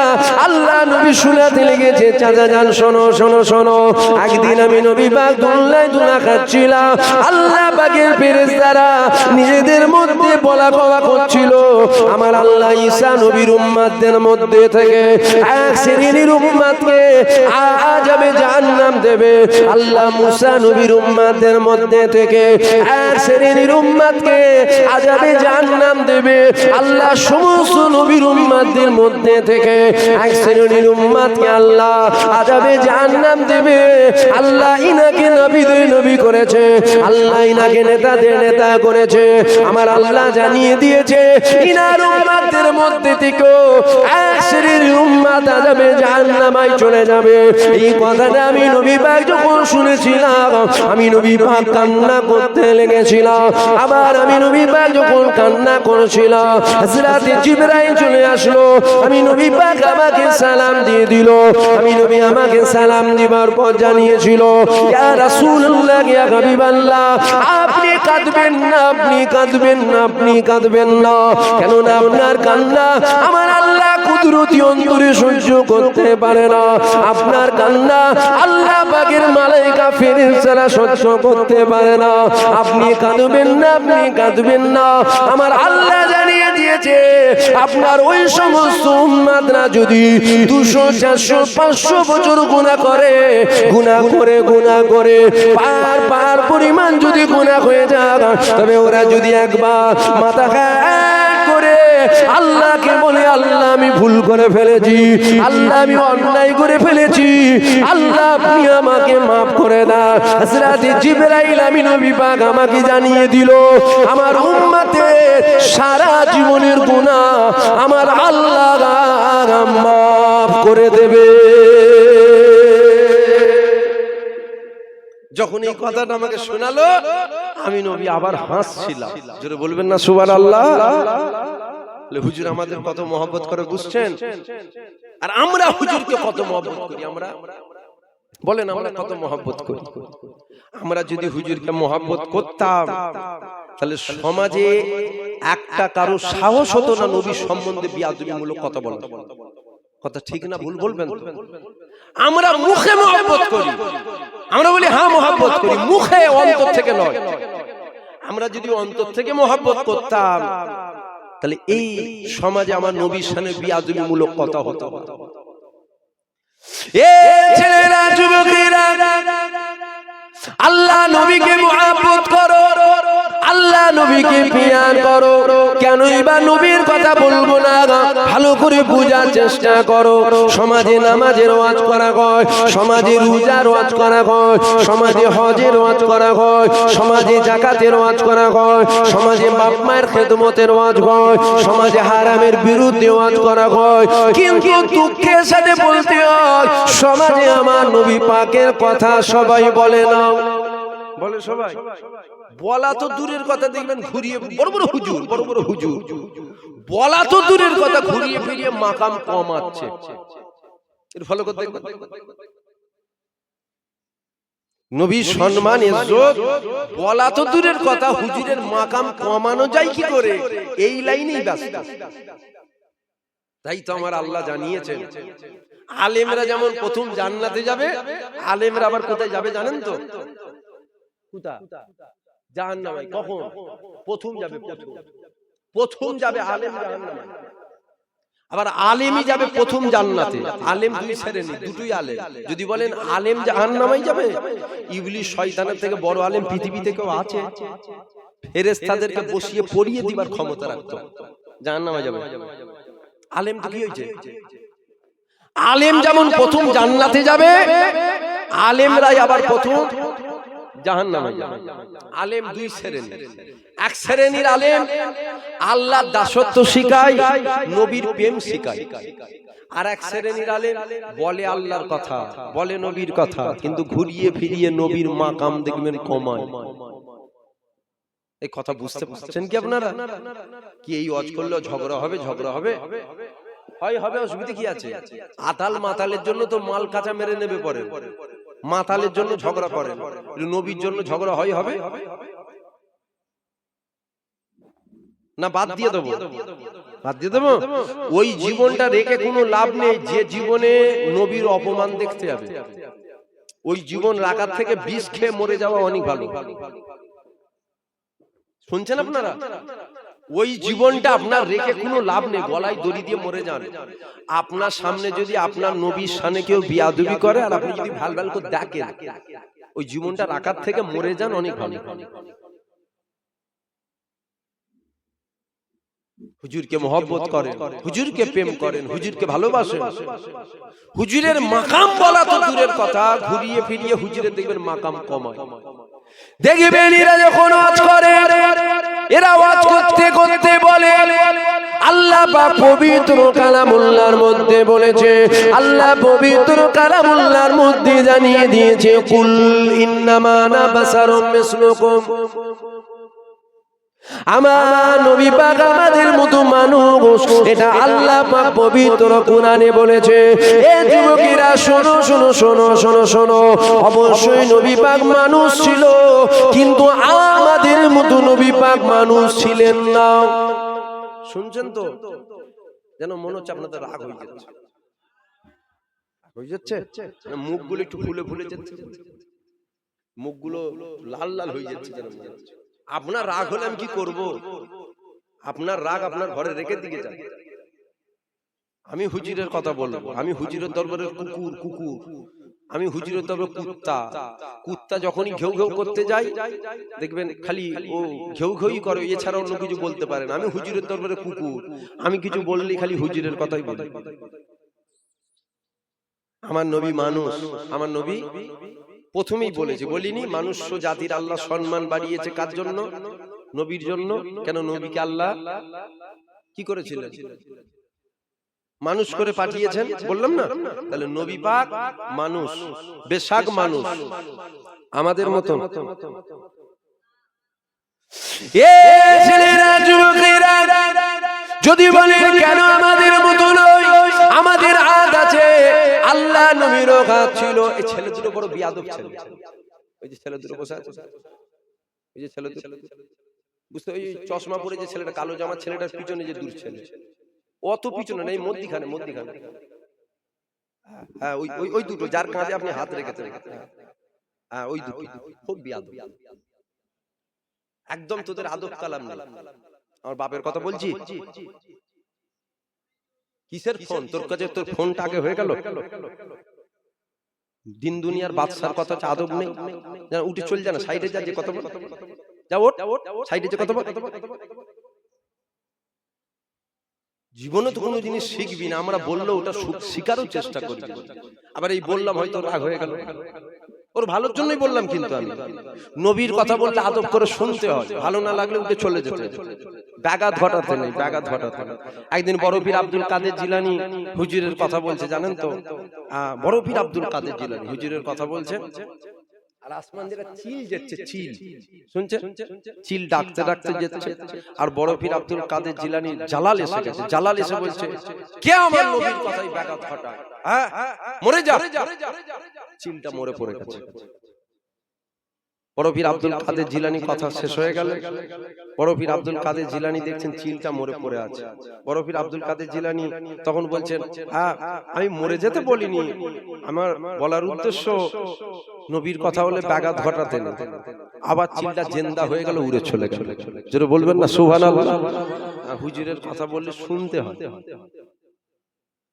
আল্লাহ নবী শুনাতে লেগেছে, চাচা যান শোনো শোনো শোনো। একদিন আমি নবী পাক দুলনায় দুলা খাচ্ছিলাম, আল্লাহ পাকের ফেরেশতারা নিজেদের মধ্যে বলা কওয়া করছিল, আমার আল্লাহ ঈসা নবীর উম্মতদের মধ্যে থেকে এক শ্রেণীর উম্মতকে আযাবে জাহান্নাম দেবে। আল্লাহ মুসা নবীর উম্মতদের মধ্যে থেকে এক শ্রেণীর উম্মতকে আযাবে জাহান্নাম দেবে। আল্লাহ সমস্ত নবীর উম্মতদের মধ্যে থেকে এক শ্রেণীর উম্মতকে আল্লাহ আযাবে জাহান্নাম দেবে। আল্লাহ ইনাকে নবীদের নবী করেছে, আল্লাহ ইনাকে নেতাদের নেতা করেছে। আমার আল্লাহ জানিয়ে দিয়েছে, ইনার উম্মতদের মধ্যে থেকে এক শ্রেণীর উম্মত আযাবে জাহান্নামায় চলে যাবে। এই কথাটা আমি নবী পাক যখন শুনেছিলাম, আমি নবী পাক কান্না করতে লেগেছিলাম। আবার আমি নবী পাক যখন কান্না করেছিলাম, হযরত জিবরাইল চলে আসলো। আমি নবী পাক আমাকে সালাম দিয়ে দিল। আমি নবী আমাকে সালাম দিবার পর জানিয়েছিল, ইয়া রাসূলুল্লাহ, ইয়া হাবিবাল্লাহ, আপনি কাঁদবেন না, আপনি কাঁদবেন না, আপনি কাঁদবেন না। কেন না আপনার কান্না আমার আল্লাহ কুদরতি অন্তরে সহ্য করতে পারে না। আপনার কান্না আল্লাহ পাকের মালায়েকা ফেরেশতারা সহ্য করতে পারে না। আপনি কাঁদবেন না, আপনি কাঁদবেন না। আমার আল্লাহ জানিয়ে দিয়েছে, আপনার ওই সমস্ত উম্মতরা যদি 200, 400, 500 বছর গুনাহ করে, গুনাহ করে গুনাহ করে পার পরিমাণ যদি গুনাহ হয়ে যায়, তবে ওরা যদি একবার মাথা করে আল্লাহকে বলে, আল্লাহ আমি ভুল করে ফেলেছি, আল্লাহ আমি অন্যায় করে ফেলেছি, আল্লাহ আপনি আমাকে মাফ করে দাও। হযরত জিবরাইল আমি নবী পাক আমাকে জানিয়ে দিল, আমার উম্মতের সারা জীবনের গুনাহ আমার আল্লাহ মাফ করে দেবে। যখন এই কথাটা আমাকে শোনালো, আমি নবী আবার হাসছিলাম। জোরে বলবেন না সুবহানাল্লাহ। হুজুর আমাদের কত মহব্বত করে, বুঝছেন? আর আমরা হুজুরকে কত মহব্বত করি। আমরা বলেন আমরা কত মহব্বত করি। আমরা যদি হুজুরকে মহব্বত করতাম, তাহলে সমাজে একটা কারো সাহস হতো না নবী সম্বন্ধে বিয়াদবিমূলক কথা বলার। কথা ঠিক না ভুল বলবেন? আমরা মুখে মহব্বত করি, আমরা বলি হ্যাঁ মহব্বত করি, মুখে, অন্তর থেকে নয়। আমরা যদি অন্তর থেকে মহব্বত করতাম, তাহলে এই সমাজে আমার নবীর শানে বিয়াদবিমূলক কথা হতো। এ ছেলেরা, যুবকেরা, আল্লাহ নবীকে মহব্বত করো, আল্লাহ নবীকে প্রিয়ার করো। কেনই বা নবীর কথা বলবো না? ভালো করে বোঝার চেষ্টা করো। সমাজে নামাজের ওয়াজ করা হয়, সমাজে রোজার ওয়াজ করা হয়, সমাজে হজের ওয়াজ করা হয়, সমাজে যাকাতের ওয়াজ করা হয়, সমাজে বাপ মায়ের খেদমতের ওয়াজ হয়, সমাজে হারামের বিরুদ্ধে ওয়াজ করা হয়। কিন্তু দুঃখের সাথে বলতে হয়, সমাজে আমার নবী পাকের কথা সবাই বলে না। বলে সবাই? বলা তো দূরের কথা, দেখবেন ঘুরিয়ে বড় বড় হুজুর, বড় বড় হুজুর বলা তো দূরের কথা, ঘুরিয়ে ফিরিয়ে মাকাম কমাচ্ছে। এর ফলো করতে নবীর সম্মান ইজ্জত বলা তো দূরের কথা, হুজুরের মাকাম কমানো যায় কি করে, এই লাইনেই ব্যস্ত। তাই তো আমার আল্লাহ জানিয়েছেন আলেমরা যেমন প্রথম জান্নাতে যাবে, আলেমরা আবার কোথায় যাবে জানেন তো? কোথায়? জাহান্নামে। কখন? প্রথম যাবে, প্রথম যাবে আলেম জাহান্নামে, আবার আলেমই যাবে প্রথম জান্নাতে। আলেম দুই শ্রেণী, দুটোই আলেম। যদি বলেন আলেম জাহান্নামে যাবে, ইবলিস শয়তানের থেকে বড় আলেম পৃথিবীতে কেউ আছে? ফেরেশতাদেরকে বসিয়ে পড়িয়ে দিবার ক্ষমতা রাখতো, জাহান্নামে যাবে। আলেম তো কি হয়েছে? আলেম যেমন প্রথম জান্নাতে যাবে, আলেমরাই আবার প্রথম জাহান্নামে যাবে। আলেম দুই শ্রেণী। এক শ্রেণীর আলেম আল্লাহর দাসত্ব শিখায়, নবীর প্রেম শিখায়। আর এক শ্রেণীর আলেম বলে আল্লাহর কথা, বলে নবীর কথা, কিন্তু ঘুরিয়ে ফিরিয়ে নবীর মাকাম দেখবেন কমায়। এই কথা বুঝতে পারছেন কি আপনারা? কি এই ওয়াজ করলেও ঝগড়া হবে? ঝগড়া হবে, হয় হবে, অসুবিধা কি আছে? আতাল মাতালের জন্য তো মাল কাঁচা মেরে নেবে পরে, মাতালের জন্য ঝগড়া করেন, নবীর জন্য ঝগড়া হয় হবে না? বাদ দিয়ে দেবো, বাদ দিয়ে দেবো। ওই জীবনটা রেখে কোনো লাভ নেই যে জীবনে নবীর অপমান দেখতে হবে। ওই জীবন রাখার থেকে বিষ খেয়ে মরে যাওয়া অনেক ভালো। শুনছেন আপনারা? ওই জীবনটা আপনার রেখে কোনো লাভ নেই, গলায় দড়ি দিয়ে মরে যান। আপনার সামনে যদি আপনার নবীর সামনে কেউ বিয়াদবি করে আর আপনি যদি ভাল ভাল করে দেখেন, ওই জীবনটা রাখার থেকে মরে যান অনেক ভালো। হুজুরকে মহব্বত করেন, হুজুরকে প্রেম করেন, হুজুরকে ভালোবাসেন। হুজুরের মাকাম বলা তো দূরের কথা, ঘুরিয়ে ফিরিয়ে হুজুরের দেখবেন মাকাম কমায়। দেখবেন এরা যখন ওয়াজ করে, এরা ওয়াজ করতে করতে বলে আল্লাহ পাক পবিত্র কালামুল্লাহর মধ্যে বলেছে, আল্লাহ পবিত্র কালামুল্লাহর মধ্যে জানিয়ে দিয়েছে, কুল ইন্নামা আনা বাশারুম মিসলুকুম। আমার নবী পাক আমাদের মতো মানুষ, এটা আল্লাহ পাক পবিত্র কোরআনে বলেছে। এ যুবকেরা শোনো শোনো শোনো শোনো শোনো, অবশ্যই নবী পাক মানুষ ছিল, কিন্তু আমাদের মতো নবী পাক মানুষ ছিলেন না। শুনছেন তো? যেন মনে হচ্ছে আপনাদের রাগ হয়ে যাচ্ছে, হয়ে যাচ্ছে, মুখগুলো একটু ফুলে ফুলে যাচ্ছে, মুখগুলো লাল লাল হয়ে যাচ্ছে যেন মনে হচ্ছে। আপনার রাগ হলে আমি কি করব? আপনার রাগ আপনার ঘরে রেখে দিকে যান। আমি হুজুরের কথা বলবো, আমি হুজুরের দরবারে কুকুর, কুকুর, আমি হুজুরের দরবারে কুত্তা। কুত্তা যখনই ঘেউ ঘেউ করতে যায় দেখবেন খালি ও ঘেউ ঘেউই করে, এছাড়া অন্য কিছু বলতে পারে না। আমি হুজুরের দরবারে কুকুর, আমি কিছু বললেই খালি হুজুরের কথাই বলি। আমার নবী মানুষ, আমার নবী প্রথমেই বলেছে, বলিনি মানুষ জাতির আল্লাহ সম্মান বাড়িয়েছে কার জন্য? নবীর জন্য। কেন? নবীকে আল্লাহ কি করেছিলেন? মানুষ করে পাঠিয়েছেন, বললাম না? তাহলে নবী পাক মানুষ, বেশাক মানুষ, আমাদের মতন। এ ছেলেরা, যুবকেরা, যদি বলেন কেন আমাদের মতো নয়, আমাদের হাত আছে, আল্লাহ নবীরও হাত ছিল। এই ছেলে দুটো বড় বিয়াদব ছেলে, ওই যে ছেলে দুটো বসে আছে, ওই যে ছেলে দুটো বুঝতে, ওই চশমা পরে যে ছেলেটা, কালো জামার ছেলেটার পিছনে যে দূর ছেলে, অত পিছনে নেই, মধ্যিখানে, মধ্যিখানে। হ্যাঁ, ওই ওই দুটো যার কাঁধে আপনি হাত রেখেছেন, হ্যাঁ ওই দুটো খুব বিয়াদব, একদম তোদের আদব কালাম নেই। আমার বাপের কথা বলছি। কিসের ফোন তোর কাছে? তোর ফোনটা আগে হয়ে গেল। দিন দুনিয়ার বাদশার কথা হচ্ছে আদব নেই, উঠে চল যা না, সাইডে যা, যে কথা বল, যা ওঠ, সাইডে যে কথা বল। জীবনে তো কোনো জিনিস শিখবি না, আমরা বললো ওটা শিখারও চেষ্টা করি, আবার এই বললাম হয়তো রাগ হয়ে গেল, ওর ভালোর জন্যই বললাম। কিন্তু আমি নবীর কথা বললে আদব করে শুনতে হয়, ভালো না লাগলে উঠে চলে যেতে, ব্যাঘাত ঘটাতে নেই, ব্যাঘাত ঘটাতে নেই। একদিন বড় পীর আব্দুল কাদের জিলানী হুজুরের কথা বলছে, জানেন তো? বড় পীর আব্দুল কাদের জিলানী হুজুরের কথা বলছে। আর আসমান থেকে চিল যাচ্ছে, চিল শুনছেন, চিল ডাকতে ডাকতে যাচ্ছে। আর বড় পীর আব্দুল কাদের জিলানী জালাল এসে গেছে, জালাল এসে বলছে কে আমার নবীর কথাই ব্যাঘাত ঘটায়, হ্যাঁ মরে যা। চিলটা মরে পড়ে গেছে। বড় পীর আব্দুল কাদের জিলানী কথা শেষ হয়ে গেল। বড় পীর আব্দুল কাদের জিলানী দেখছেন চিলটা মরে পড়ে আছে। বড় পীর আব্দুল কাদের জিলানী তখন বলছেন হ্যাঁ আমি মরে যেতে বলিনি, আমার বলার উদ্দেশ্য নবীর কথা বলে ব্যাঘাত ঘটাতে না। আবার চিলটা জেন্দা হয়ে গেল, উড়ে চলে গেল। যেটা বলবেন না সুবহানাল্লাহ। হুজুরের কথা বললে শুনতে হয়।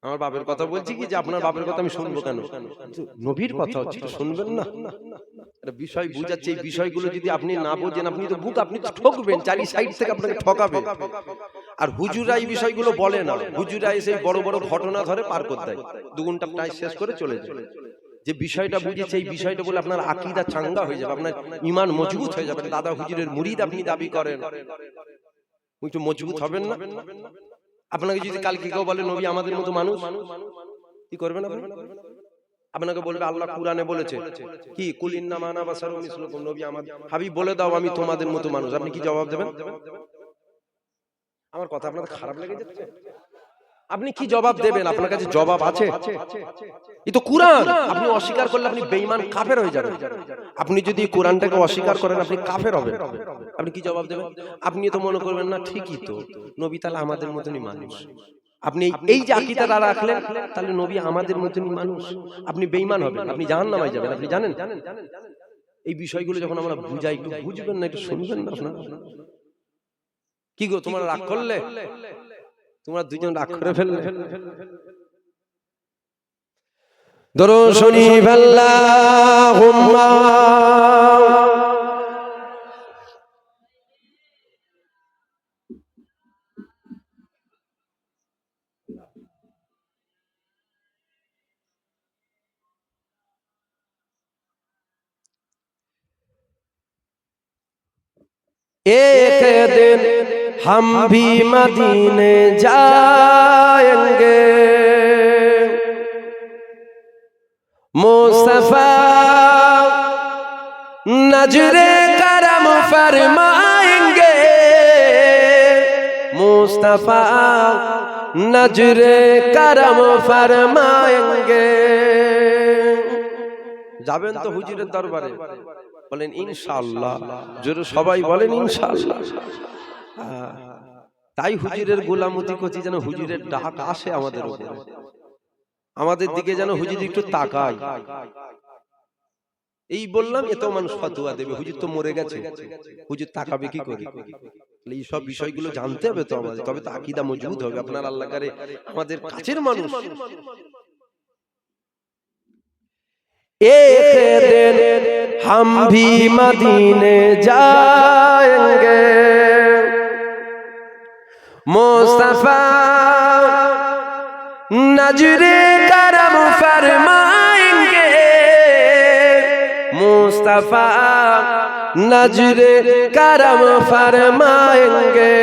আমার বাপের কথা বলছি কি যে আপনার বাপের কথা আমি শুনবো কেন? নবীর কথা হচ্ছে, শুনবেন না? বিষয় বুঝাচ্ছে, এই বিষয়গুলো যদি আপনি না বোঝেন আপনি তো বুক আপনি ঠকবেন, চারি সাইড থেকে আপনাকে ঠকাবে। আর হুজুরা এই বিষয়গুলো বলে না, হুজুরা এসে বড় বড় ঘটনা ধরে পার করে দেয়, 2 ঘন্টা প্রায় শেষ করে চলে যায়। যে বিষয়টা বুঝেছে এই বিষয়টা বলে আপনার আকীদা চাঙ্গা হয়ে যাবে, আপনার ঈমান মজবুত হয়ে যাবে। দাদা হুজুরের মুরিদ আপনি দাবি করেন, একটু মজবুত হবেন না? আপনাকে যদি কালকে কেউ বলে নবী আমাদের মতো মানুষ, কি করবেন আপনি? আপনাকে বলবে আল্লাহ কুরআনে বলেছে কি কুল ইন্নামা আনা বাশারুম মিসলুকুম, নবী আমাদের হাবিব বলে দাও আমি তোমাদের মতো মানুষ। আপনি কি জবাব দেবেন? আমার কথা আপনাদের খারাপ লেগে যাচ্ছে? আপনি কি জবাব দেবেন? আপনার কাছে জবাব আছে? এই তো কুরআন, আপনি অস্বীকার করলে আপনি বেঈমান কাফের হয়ে যাবেন। আপনি যদি কোরআনটাকে অস্বীকার করেন আপনি কাফের হবেন। আপনি কি জবাব দেবেন? আপনি তো মনে করবেন না ঠিকই তো, নবী তাহলে আমাদের মতনই মানুষ। আপনি এই যে আকীদাটা রাখলেন তাহলে নবী আমাদের মতনই মানুষ, আপনি বেঈমান হবেন, আপনি জাহান্নামে যাবেন। আপনি জানেন? এই বিষয়গুলো যখন আমরা বুঝাই একটু বুঝবেন না, একটু শুনবেন না আপনারা? কি গো তোমরা রাগ করলে? তোমরা দুইজন রাগ করে ফেললে? দরুদ শরীফ আল্লাহুম্মা एक दिन हम भी मदीने जाएंगे, मुस्तफा नजरे करम फरमाएंगे, मुस्तफा नजरे करम फरमाएंगे। যাবেন তো হুজুরের দরবারে? বলেন ইনশাআল্লাহ। জোরে সবাই বলেন ইনশাআল্লাহ। তাই হুজুরের গোলামতি করছি যেন হুজুরের ডাক আসে আমাদের উপরে, আমাদের দিকে যেন হুজুর একটু তাকায়। এই বললাম এত মানুষ ফতোয়া দেবে, হুজুর তো মরে গেছে, হুজুর তাকাবে কি করে? এই সব বিষয়গুলো জানতে হবে তো আমাদের, তবে তো আকীদা মজবুত হবে। আপনার আল্লাহ করে আমাদের কাছের মানুষ। एक दिन हम भी मदीने जाएंगे, मुस्तफा नजरे करम फरमाएंगे, मुस्तफा नजरे करम फरमाएंगे।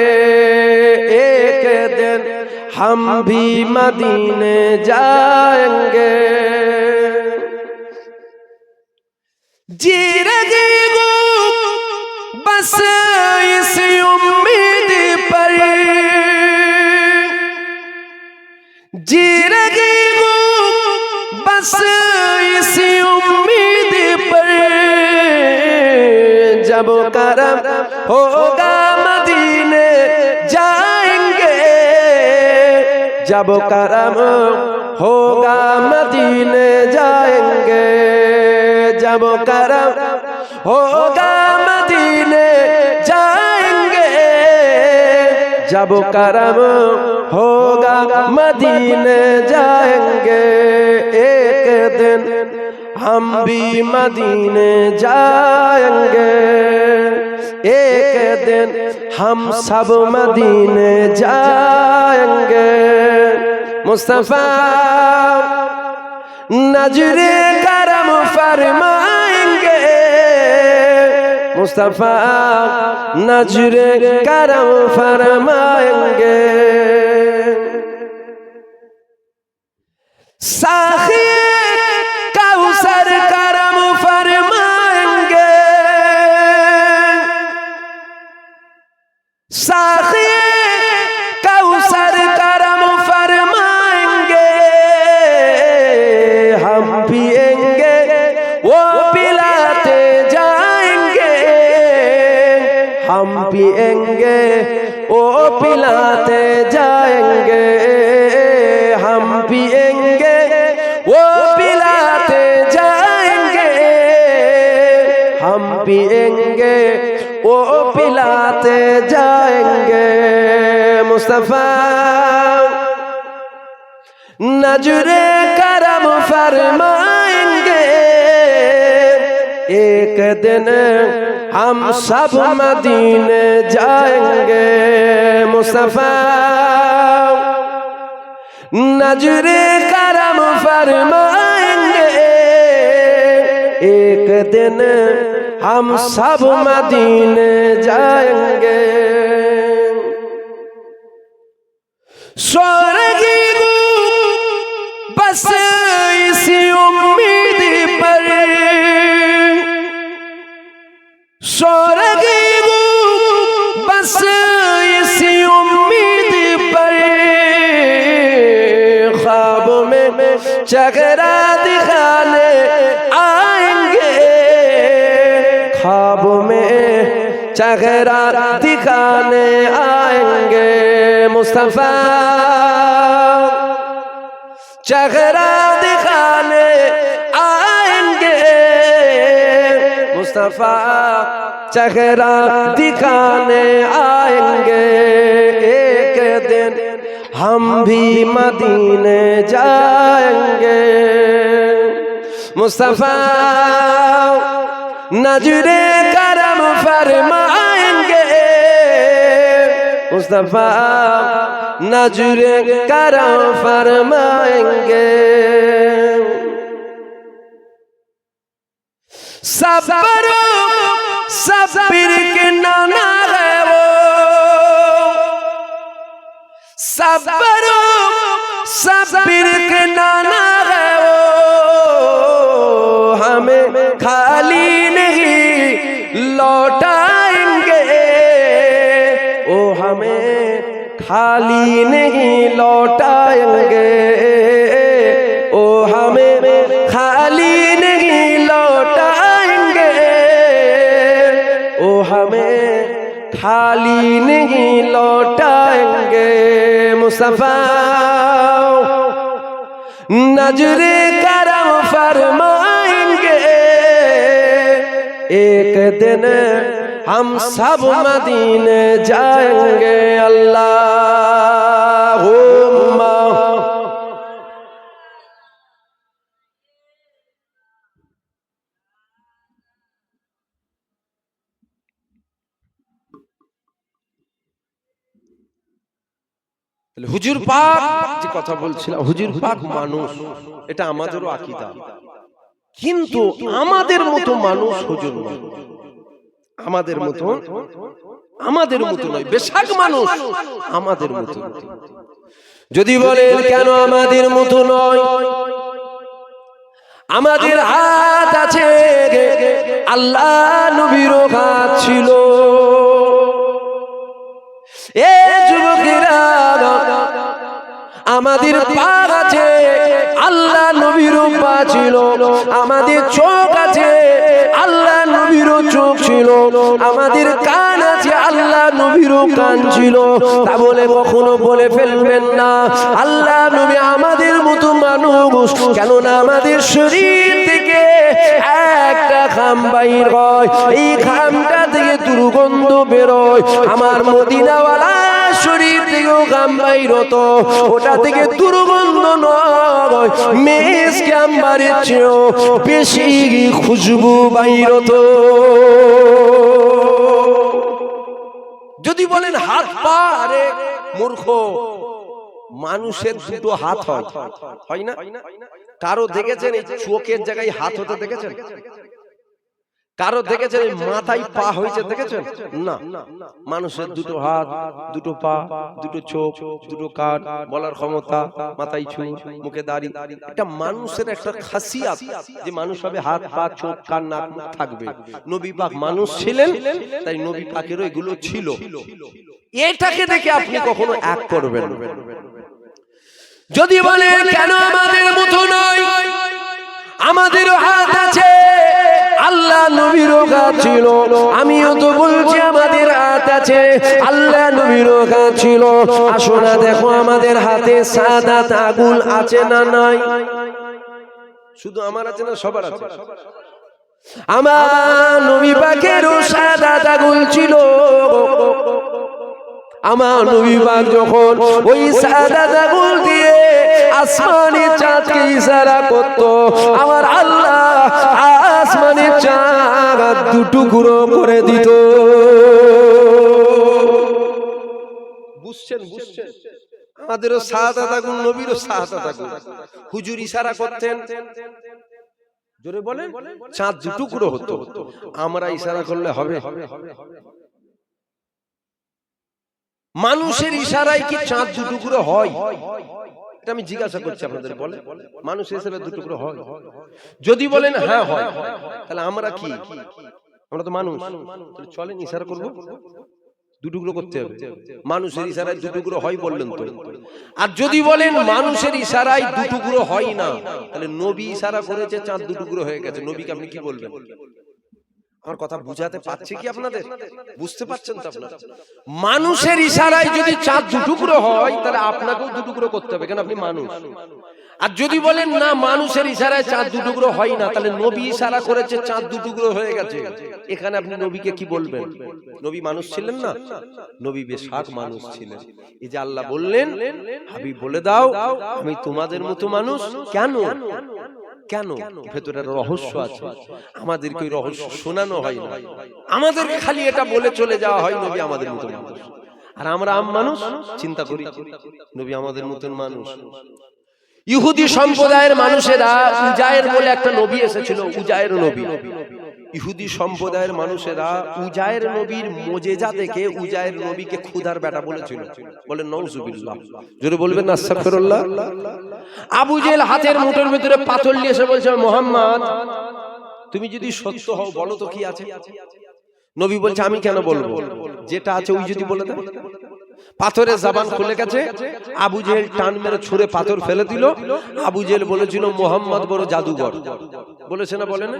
एक दिन हम भी मदीने जाएंगे, जी रहे हो बस इस उम्मीद पर, जी रहे हो बस इस उम्मीद पर, जब करम होगा मदीने जाएंगे, जब करम होगा मदीने जाएंगे, जब करम होगा मदीने जाएंगे, जब करम होगा मदीने जाएंगे। एक दिन हम भी मदीने जाएंगे, एक दिन हम सब मदीने जाएंगे, मुस्तफा नजरे करम फरमाएंगे, मुस्तफा नजरे करम फरमाएंगे। साखी कौसर करम फरमाएंगे, मुस्तफा नजरे करम फरमाएंगे एक दिन हम सब मदीने जाएंगे मुस्तफा नजरे करम फरमाएंगे एक दिन हम सब मदीने जाएंगे स्वर्गी बस इसी उम्मीद पर स्वर्गी बस इसी उम्मीद पर ख्वाब में चेहरा दिखाने आएंगे ख्वाब में चेहरा दिखाने आएंगे मुस्तफा चेहरा दिखाने आएंगे मुस्तफा चेहरा दिखाने आएंगे एक दिन हम भी मदीने जाएंगे मुस्तफा नजरे करम फरमाएंगे मुस्तफा नजरे करम फरमाएंगे सब्र के नाना है वो सब्र के नाना है वो हमें खाली नहीं लौटाएंगे ओ हमें खाली नहीं लौटाएंगे ओ हमें खाली नहीं लौटाएंगे ओ हमें खाली नहीं लौटाएंगे मुस्तफा नजरे करम फरमाएंगे एक दिन हम सब मदीने जाएंगे अल्लाहुम्मा হুজুর পাক যে কথা বলছিলাম হুজুর পাক মানুষ এটা আমাদেরও আকীদা কিন্তু আমাদের মতো মানুষ হুজুর নয় আমাদের মতো নয় বেশাক মানুষ আমাদের মতো যদি বলেন কেন আমাদের মতো নয় আমাদের হাত আছে আল্লাহ নবীরও হাত ছিল এ যুবকেরা আমাদের পা আছে আল্লাহ নবীর পা ছিল আমাদের চোখ আছে আল্লাহ নবীর চোখ ছিল আমাদের কান আছে আল্লাহ নবীর কান ছিল তা বলে কখনো বলে ফেলবেন না আল্লাহ নবী আমাদের মতো মানুষ কেননা আমাদের শরীর থেকে একটা খাম বাইর হয় এই খামটা থেকে দুর্গন্ধ বেরোয় আমার মদিনাওয়ালা শরীর থেকেও ঘাম বাইর হতো ওটা থেকে দুর্গন্ধ নয় মেসকে আম্বারের চেয়েও বেশি খুশবু বাইর হতো যদি বলেন হাত পা আরে মূর্খ মানুষের দুটো হাত হয় না কারো দেখেছেন এই চোখের জায়গায় হাত হতে দেখেছেন কারো দেখেছেন মাথায় পা হয়েছে দেখেছেন না মানুষের দুটো হাত দুটো পা দুটো চোখ দুটো কান বলার ক্ষমতা মাথায় চুল মুখে দাড়ি এটা মানুষের একটা খাসিয়াত যে মানুষ হবে হাত পা চোখ কান নাক মুখ থাকবে নবী পাক মানুষ ছিলেন তাই নবী পাকেরও এগুলো ছিল এটাকে দেখে আপনি কখনো এক করবেন যদি বলেন কেন আমাদের মতো নয় আমাদেরও হাত আছে আল্লাহ নবীরও হাত ছিল আমিও তো বলছি আমাদের হাত আছে আল্লাহ নবীরও হাত ছিল আসো না দেখো আমাদের হাতে সাদাত আগুন আছে না নাই শুধু আমার আছে না সবার আছে আমার নবী পাকেরও সাদাত আগুন ছিল আমার নবী পাক যখন ওই সাদা আঙ্গুল দিয়ে আসমানের চাঁদকে ইশারা করত, আমার আল্লাহ আসমানের চাঁদ দুটুকরো করে দিত। বুঝছেন? বুঝছেন? আমাদেরও সাদাত আঙ্গুল, নবীরও সাদাত আঙ্গুল। হুজুর ইশারা করতেন, জোরে বলেন, চাঁদ দুটুকরো হতো। আমরা ইশারা করলে হবে? মানুষের ইশারায় কি চাঁদ দুটুকরো হয়? এটা আমি জিজ্ঞাসা করছি আপনাদের, বলে মানুষের ইশারায় দুটুকরো হয়? যদি বলেন হ্যাঁ হয়, তাহলে আমরা কি? আমরা তো মানুষ, চলেন ইশারা করবো, দুটুকরো করতে হবে। মানুষের ইশারায় দুটুকরো হয় বললেন তো। আর যদি বলেন মানুষের ইশারায় দুটুকরো হয় না, তাহলে নবী ইশারা করেছে চাঁদ দুটুকরো হয়ে গেছে, নবীকে আপনি কি বলবেন? আমার কথা বুঝাতে পারছে কি আপনাদের? বুঝতে পারছেন তো আপনারা? মানুষের ইশারায় যদি চাঁদ দুটুকরো হয়, তাহলে আপনাকেও দুটুকরো করতে হবে, কেন আপনি মানুষ। আর যদি বলেন না মানুষের ইশারায় চাঁদ দুটুকরো হয় না, তাহলে নবী ইশারা করেছে চাঁদ দুটুকরো হয়ে গেছে, এখানে আপনি নবীকে কি বলবেন? নবী মানুষ ছিলেন না? নবী বেশাক মানুষ ছিলেন। এই যে আল্লাহ বললেন, হাবিব বলে দাও আমি তোমাদের মতো মানুষ। কেন? কেন? ভেতরে রহস্য আছে, আমাদেরকে ওই রহস্য শোনানো হয় না, আমাদেরকে খালি এটা বলে চলে যাওয়া হয় নবী আমাদের মতো মানুষ। আর আমরা আম মানুষ চিন্তা করি নবী আমাদের মতন মানুষ। ইহুদি সম্প্রদায়ের মানুষেরা, উজায়ের বলে একটা নবী এসেছিল, উজায়ের নবী। ইহুদি সম্প্রদায়ের মানুষেরা উজায়ের নবীর মুজিজা দেখে উজায়ের নবীকে খুদার বেটা বলেছিল। বলেন নাউজুবিল্লাহ, জোরে বলবেন আস্তাগফিরুল্লাহ। আবু জেহেল হাতের মুঠোর ভিতরে পাথর নিয়ে এসে বলছে, মুহাম্মদ তুমি যদি সত্য হও বলো তো কি আছে? নবী বলছে আমি কেন বলবো, যেটা আছে ওই যদি বলে দাও। পাথরের জবান খুলে গেছে, আবু জেহেল টান মেরে ছুঁড়ে পাথর ফেলে দিল। আবু জেহেল বলেছিল মুহাম্মদ বড় জাদুঘর, বলেছে না বলে না?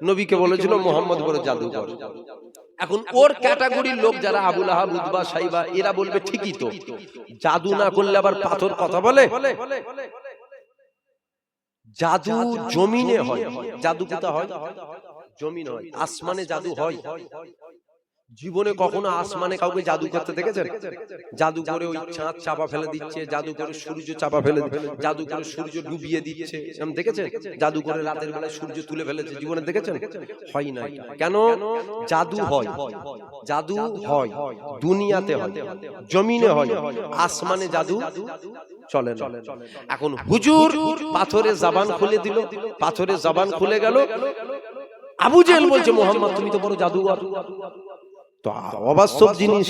নবীকে বলেছিল মুহাম্মদ বড় জাদুঘর। এখন ওর ক্যাটাগরির লোক যারা আবু লাহাব, উতবা, সাইবা, এরা বলবে ঠিকই তো, জাদু না করলে আবার পাথর কথা বলে? জাদু জমিনে হয়, জাদু কোথায় হয়? জমিন হয়। আসমানে জাদু হয়? জীবনে কখনো আসমানে কাউকে জাদু করতে দেখেছেন? জাদু করে ওই চাঁদ চাপা ফেলে দিচ্ছে, জাদু করে সূর্য চাপা ফেলে, জাদু করে সূর্য ডুবিয়ে দিচ্ছে, এরকম দেখেছেন? জাদু করে রাতের বেলায় সূর্য তুলে ফেলেছে, জীবনে দেখেছেন? হয় না। কেন? জাদু হয়, জাদু হয় দুনিয়াতে হয়, জমিনে হয়, আসমানে জাদু চলে না। এখন হুজুর পাথরের জবান খুলে দিল, পাথরের জবান খুলে গেল। আবু জেহেল বলছে মুহাম্মদ তুমি তো বড় জাদুঘর, তো অবাস্তব জিনিস।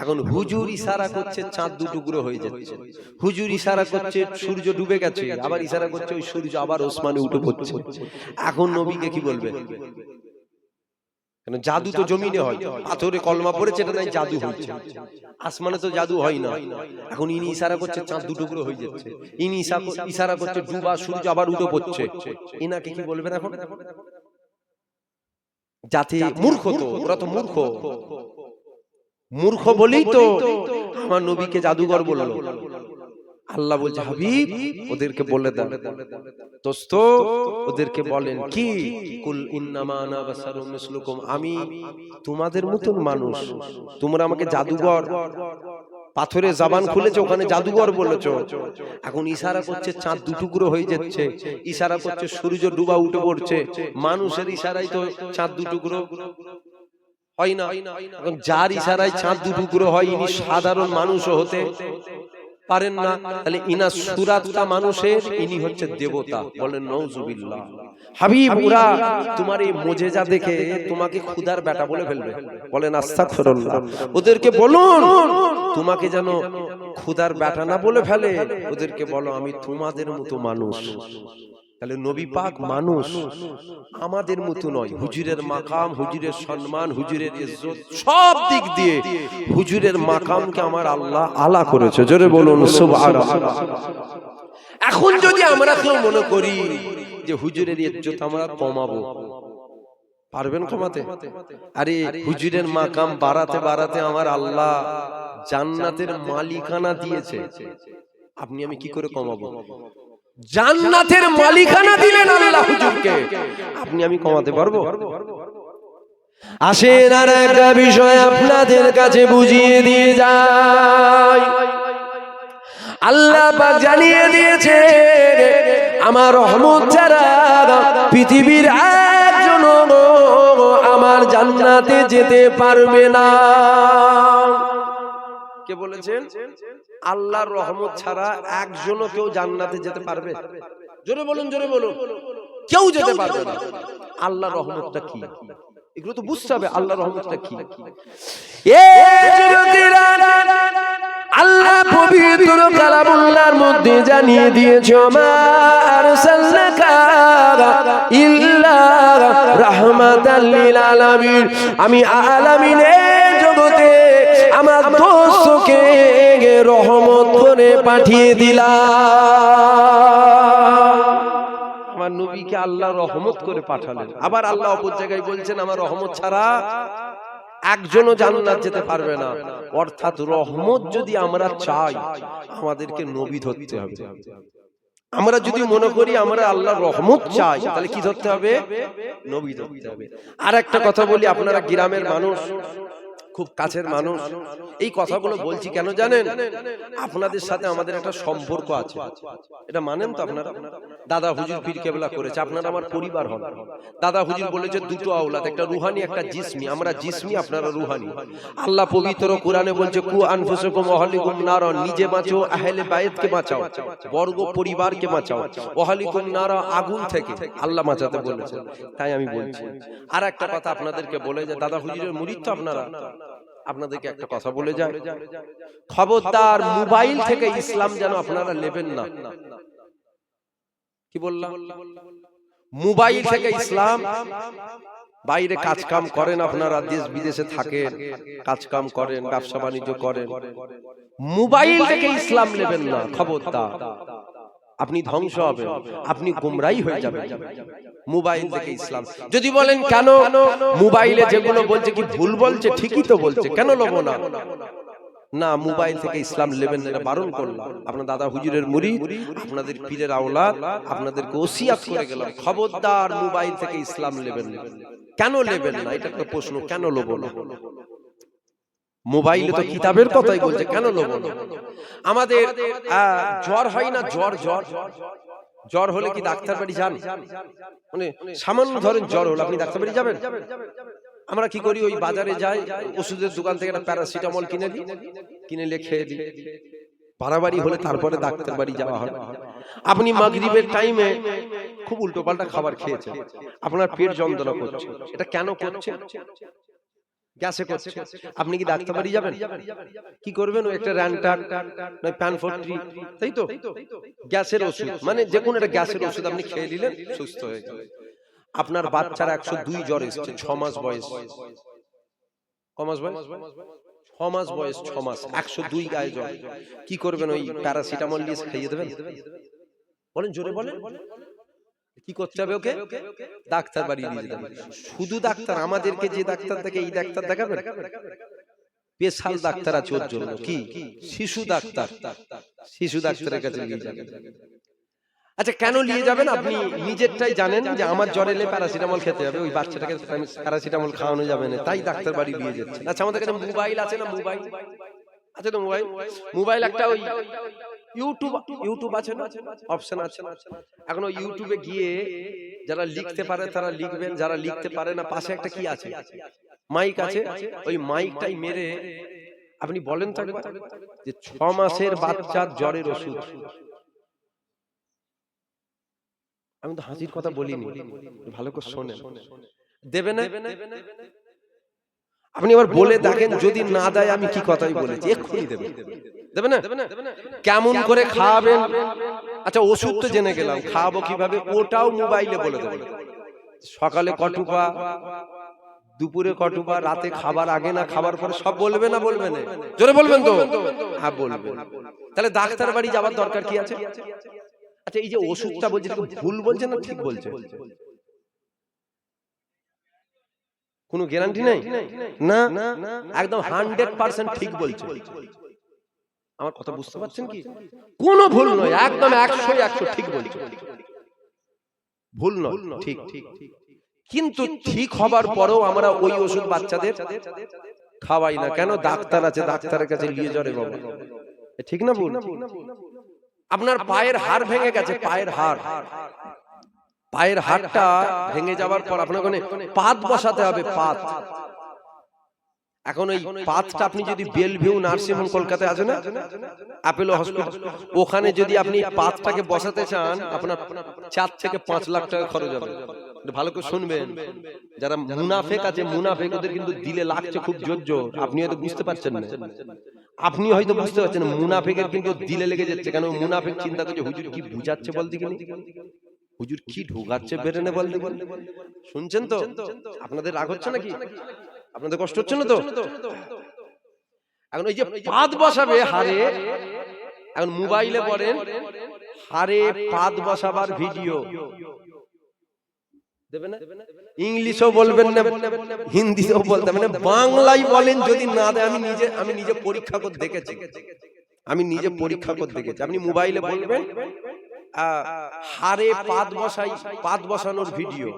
এখন হুজুর ইশারা করছে চাঁদ দুটুকরো হয়ে যাচ্ছে, হুজুর ইশারা করছে সূর্য ডুবে গেছে, আবার ইশারা করছে ওই সূর্য আবার আসমানে উঠে পড়ছে। এখন নবীকে কি বলবে? জাদু তো জমিনে হয়, পাথরে কলমা পড়েছে, এটা নাই জাদু হচ্ছে, আসমানে তো জাদু হয় না। এখন ইনি ইশারা করছে চাঁদ দুটুকরো হয়ে যাচ্ছে, ইনি ইশারা করছে ডুবা সূর্য আবার উঠে পড়ছে, ইনাকে কি বলবেন? এখন জাতি মূর্খ, তো ওরা তো মূর্খ, মূর্খ বলেই তো আমার নবীকে জাদুঘর বলল। আল্লাহ বলছে হাবিব ওদেরকে বলে দেন, দোস্ত ওদেরকে বলেন কি, কুল ইন্নামা আনা বাশারুম মিসলুকুম, আমি তোমাদের মতন মানুষ, তোমরা আমাকে জাদুঘর, পাথরের জবান খুলেছে ওখানে জাদুঘর বলেছো। এখন ইশারা করছে চাঁদ দুটুকরো হয়ে যাচ্ছে, ইশারা করছে সূর্য ডুবা উঠে পড়ছে, মানুষের ইশারায় তো চাঁদ দুটুকরো হয় না। এখন যার ইশারায় চাঁদ দুটুকরো হয় ইনি সাধারণ মানুষও হতে পারেন না, তাহলে ইনার সুরাতটা মানুষের, ইনি হচ্ছে দেবতা। বলেন নাউজুবিল্লাহ। হাবিব ওরা তোমার এই মুজিজা দেখে তোমাকে খুদার বেটা বলে ফেলবে। বলেন আস্তাগফিরুল্লাহ। ওদেরকে বলুন তোমাকে যেন খুদার বেটা না বলে ফেলে, ওদেরকে বলো আমি তোমাদের মতো মানুষ। তাহলে নবী পাক মানুষ, আমাদের মতো নয়। হুজুরের মাকাম, হুজুরের সম্মান, হুজুরের ইজ্জত, সব দিক দিয়ে হুজুরের মাকামকে আমার আল্লাহ আলা করেছে। জোরে বলুন সুবহানাল্লাহ। এখন যদি আমরা কেউ মনে করি যে হুজুরের ইজ্জত আমরা কমাবো, পারবেন কমাতে? আরে হুজুরের মাকাম বাড়াতে বাড়াতে আমার আল্লাহ জান্নাতের মালিকানা দিয়েছে, আপনি আমি কি করে কমাবো? জান্নাতের মালিকানা দিলেন আল্লাহ হুজুরকে, আপনি আমি কমাতে পারবো? আসেন আর একটা বিষয় আপনাদের কাছে বুঝিয়ে দিয়ে যায়। আল্লাহ পাক জানিয়ে দিয়েছে আমার রহমত ছাড়া পৃথিবীর একজন আমার জান্নাতে যেতে পারবে না। কে বলেছেন? আল্লাহর রহমত ছাড়া একজনও কেউ জান্নাতে যেতে পারবে? জোরে বলুন, জোরে বলুন। কেউ যেতে পারবে না। আল্লাহর রহমতটা কি? এগুলো তো বুঝতে হবে আল্লাহর রহমতটা কি। আল্লাহ পবিত্র কালামুল্লাহর মধ্যে জানিয়ে দিয়েছে মা আরসালনাকা ইল্লা রাহমাতাল লিল আলামিন। আমি আলামিনের জগতে আমার দোস্তকে রহমত করে পাঠিয়ে দিলাম। আমার নবীকে আল্লাহ রহমত করে পাঠালেন। আবার আল্লাহ অপর জায়গায় বলছেন আমার রহমত ছাড়া একজনও জান্নাত যেতে পারবে না। অর্থাৎ রহমত যদি আমরা চাই আমাদেরকে নবী ধরতে হবে। আমরা যদি মনে করি আমরা আল্লাহর রহমত চাই তাহলে কি ধরতে হবে? নবী ধরতে হবে। আর একটা কথা বলি, আপনারা গ্রামের মানুষ, খুব কাছের মানুষ, এই কথাগুলো বলছি কেন জানেন? আপনাদের সাথে আমাদের একটা সম্পর্ক আছে, এটা মানেন তো আপনারা? দাদা হুজুর পীর কেবলা করেছে, আপনারা আমার পরিবার হন। দাদা হুজুর বলেছে দুটো আওলাদ, একটা রুহানি একটা জিসমি। আমরা জিসমি, আপনারা রুহানি। আল্লাহ পবিত্র কোরআনে বলছে কু আনফুসাকুম ওয়া আহলিকুম নার, নিজে বাঁচো, আহলে বাইতকে বাঁচাও, বর্গ পরিবারকে বাঁচাও। ওয়া আহলিকুম নার, আগুন থেকে আল্লাহ বাঁচাতে বলেছে। তাই আমি বলছি। আর একটা কথা আপনাদেরকে বলে যে দাদা হুজুরের মুরিদ তো আপনারা, আপনাদেরকে একটা কথা বলে যায়, খবরদার মোবাইল থেকে ইসলাম যেন আপনারা নেবেন না। কি বললাম? মোবাইল থেকে ইসলাম। বাইরে কাজ কাম করেন আপনারা, দেশ বিদেশে থাকেন, কাজ কাম করেন, ব্যবসা বাণিজ্য করেন, মোবাইল থেকে ইসলাম নেবেন না। খবরদার, আপনি ধ্বংস হবেন, আপনি গোমরাই হয়ে যাবেন। মোবাইল থেকে ইসলাম। যদি বলেন কেন মোবাইলে যেগুলো বলছে কি ভুল বলছে? ঠিকই তো বলছে, কেন নেব না? না, মোবাইল থেকে ইসলাম নেবেন না, এটা বারণ করলাম। আপনার দাদা হুজুরের মুরিদ, আপনাদের পীরের আওলাদ, আপনাদেরকে ওসিয়াত করে গেলাম খবরদার মোবাইল থেকে ইসলাম নেবেন না। কেন নেবেন না? এটা একটা প্রশ্ন, কেন নেব না? মোবাইলে তো কিতাবের কথাই বলছে, কেন নেব না? আমাদের জ্বর হয় না, জ্বর জ্বর জ্বর হলে কি ডাক্তার বাড়ি যান? মানে সামান্য ধরেন জ্বর হলো, আপনি ডাক্তার বাড়ি যাবেন? আমরা কি করি, ওই বাজারে যাই, ওষুধের দোকান থেকে একটা প্যারাসিটামল কিনে দিই, কিনে খেয়ে দিই। বাড়াবাড়ি হলে তারপরে ডাক্তার বাড়ি যাওয়া হয়। আপনি মাগরিবের টাইমে খুব উল্টো পাল্টা খাবার খেয়েছেন, আপনার পেট যন্ত্রণা করছে, এটা কেন করছে? গ্যাসে করছে। আপনি কি ডাক্তার বাড়ি যাবেন? কি করবেন? ওই একটা র্যান্টার নয় প্যানফোর্ট্রি, তাই তো, গ্যাসের ওষুধ, মানে যে কোনো একটা গ্যাসের ওষুধ আপনি খেয়ে নিলেন, সুস্থ হয়ে গেলেন। আপনার বাচ্চার 102 জ্বর এসছে, 6 মাস বয়স। ক মাস বয়স? 6 মাস বয়স, 6 মাস, 102 গায়ে জ্বর। কি করবেন? ওই প্যারাসিটামল দিয়ে খাইয়ে দেবেন? বলেন, জোরে বলেন। কি করতে হবে ওকে? ডাক্তার বাড়ি নিয়ে যেতে হবে। শুধু ডাক্তার, আমাদেরকে যে ডাক্তার দেখে এই ডাক্তার দেখাবেন? স্পেশাল ডাক্তার আছে ওর জন্য। কি? শিশু ডাক্তার। শিশু ডাক্তারের কাছে নিয়ে যাবেন। আচ্ছা, কেন নিয়ে যাবেন? আপনি নিজেরটাই জানেন যে আমার জ্বর এলে প্যারাসিটামল খেতে হবে, ওই বাচ্চাটাকে প্যারাসিটামল খাওয়ানো যাবে না, তাই ডাক্তার বাড়ি নিয়ে যাচ্ছেন। আচ্ছা, আমাদের কাছে মোবাইল আছে না? মোবাইল আছে তো, মোবাইল। মোবাইল একটা ওই ইউটিউব আছে না, অপশন আছে। এখন ওই ইউটিউবে গিয়ে যারা লিখতে পারে তারা লিখবেন, যারা লিখতে পারে না পাশে একটা কি আছে, মাইক আছে, ওই মাইকটাই মেরে আপনি বলেন তো যে 6 মাসের বাচ্চার জ্বরের ওষুধ। আমি তো হাসির কথা বলিনি, ভালো করে শোনেন। দেবে না? আপনি আবার বলে দেখেন, যদি না দেয় আমি কি কথাই বলেছি, এক্ষুনি দেবে। দেবে না? কেমন করে খাওয়াবেন? আচ্ছা, ওষুধ তো জেনে গেলাম, খাওয়াবো কিভাবে ওটাও মোবাইলে বলে দেবে। সকালে কটুপা, দুপুরে কটুপা, রাতে খাবার আগে না খাবার পরে, সব বলবে না? বলবে না? জোরে বলবেন তো? হ্যাঁ, বলবেন। তাহলে ডাক্তার বাড়ি যাওয়ার দরকার কি আছে? আচ্ছা, এই যে ওষুধটা বলছে, ভুল বলছে না ঠিক বলছে? কোনো গ্যারান্টি নাই না, একদম 100% ঠিক বলছে। আমার কথা বুঝতে পারছেন কি? কোনো ভুল নয়, একদম 100 ঠিক বলছে, ভুল নয়, ঠিক। কিন্তু ঠিক হবার পরেও আমরা ওই ওষুধ বাচ্চাদের খাওয়াই না কেন? ডাক্তার আছে, ডাক্তারের কাছে নিয়ে যাবে বাবা। ঠিক না ভুল? আপনার পায়ের হাড় ভেঙে গেছে, পায়ের হাড়টা ভেঙে যাওয়ার পর আপনার ওখানে পাত বসাতে হবে, পাত। এখন ওই পাতটা আপনি যদি বেলভিউ নার্সিং হোম কলকাতায় আছে না, অ্যাপোলো হসপিটাল, ওখানে যদি আপনি পাতটাকে বসাতে চান আপনার 4 থেকে 5 লাখ টাকা খরচ হবে। ভালো করে শুনবেন, যারা মুনাফেক আছে, মুনাফেক ওদের কিন্তু দিলে লাগছে খুব জোর জোর। আপনি হয়তো বুঝতে পারছেন না, আপনি হয়তো বুঝতে পারছেন না, মুনাফেকের কিন্তু দিলে লেগে যাচ্ছে। কেন? মুনাফেক চিন্তা করছে হুজুর কি বুঝাচ্ছে বলতে গেলে, হুজুর কি ঢোকাচ্ছে বেরেনে বলতে গেলে। শুনছেন তো? আপনাদের রাগ হচ্ছে নাকি? আপনাদের কষ্ট হচ্ছে না তো? এখন ওই যে পাত বসাবে হাড়ে, এখন মোবাইলে পড়েন হাড়ে পাত বসাবার ভিডিও দেবে না, ইংলিশও বলবেন না, হিন্দিতেও বলতে মানে বাংলায় বলেন। যদি না দেয়, আমি নিজে পরীক্ষা করে দেখেছি, আপনি মোবাইলে বলবেন হাড়ে পাত বসানোর ভিডিও,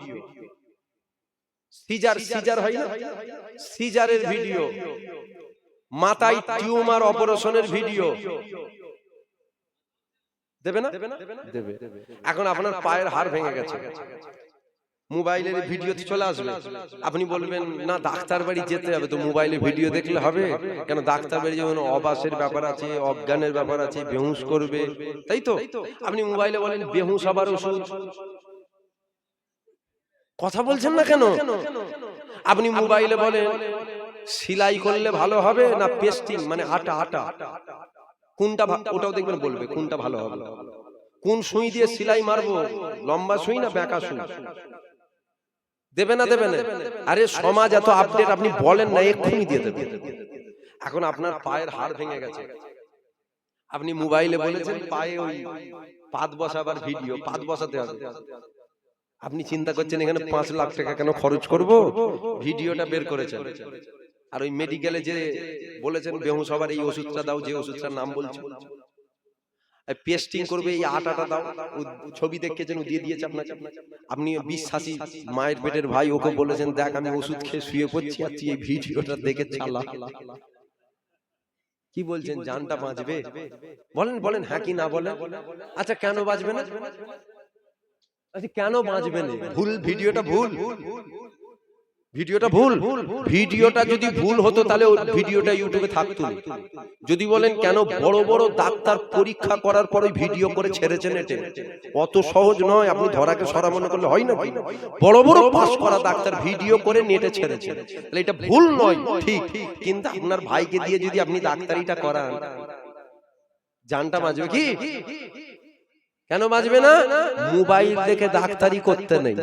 সিজার হয় না, সিজারের ভিডিও, মাথায় টিউমার অপারেশনের ভিডিও দেবে না? দেবে। এখন আপনার পায়ের হাড় ভেঙে গেছে, মোবাইলের ভিডিও চলে আসবে, আপনি বলবেন না ডাক্তার বাড়ি যেতে হবে। তো মোবাইলে ভিডিও দেখলে হবে কেন? ডাক্তার বাড়ি যেমন অবাসের ব্যাপার আছে, অজ্ঞানের ব্যাপার আছে, বেহুশ করবে, তাই তো? আপনি মোবাইলে বলেন বেহুশ হবার ওষুধ, কথা বলছেন না কেন? আপনি মোবাইলে বলেন সেলাই করলে ভালো হবে না পেস্টিং মানে আটা, কোনটা? ওটাও দেখবেন বলবে কোনটা ভালো হবে। কোন সুই দিয়ে সেলাই মারবো, লম্বা সুই না বেঁকা সুই? দেবে না? আরে সমাজ এত আপডেট, আপনি বলেন না এক্ষুনি দিয়ে দেবে। এখন আপনার পায়ের হাড় ভেঙে গেছে, আপনি মোবাইলে বলেছেন পায়ে ওই পাত বসাবার ভিডিও, পাত বসাতে হবে। আপনি চিন্তা করছেন এখানে 5 লাখ টাকা কেন খরচ করব? ভিডিওটা বের করেছেন, আর ওই মেডিকেলে যে বলেছেন বেহুশ হবার এই ওষুধটা দাও, যে ওষুধটার নাম বলছেন, পেস্টিং করবে এই আটাটা দাও, ছবি দেখেছেন ও দিয়ে দিয়েছে আপনাকে। আপনি বিশ্বাসী মায়ের পেটের ভাই, ওকে বলেছেন দেখ আমি ওষুধ খেয়ে শুয়ে পড়ছি আর তুই এই ভিডিওটা দেখে চালা। কি বলছেন? জানটা বাঁচবে? বলেন হ্যাঁ কি না বলেন? আচ্ছা কেন বাঁচবে না? আচ্ছা কেন বাঁচবে না? ভুল, ভিডিওটা ভুল, ভিডিওটা যদি ভুল হতো তাহলে ভিডিওটা ইউটিউবে থাকতো। যদি বলেন কেন বড় বড় ডাক্তার পরীক্ষা করার পরে ভিডিও করে ছেড়েছেন, এটা অত সহজ নয়। আপনি ধরাকে সরা মনে করলে হয় না? বড় বড় পাস করা ডাক্তার ভিডিও করে নেটে ছেড়েছেন, তাহলে এটা ভুল নয়, ঠিক। কিন্তু আপনার ভাইকে দিয়ে যদি আপনি ডাক্তারিটা করান, জানটা বাঁচবে কি? কেন বাঁচবে না? মোবাইল দেখে ডাক্তারি করতে নেই।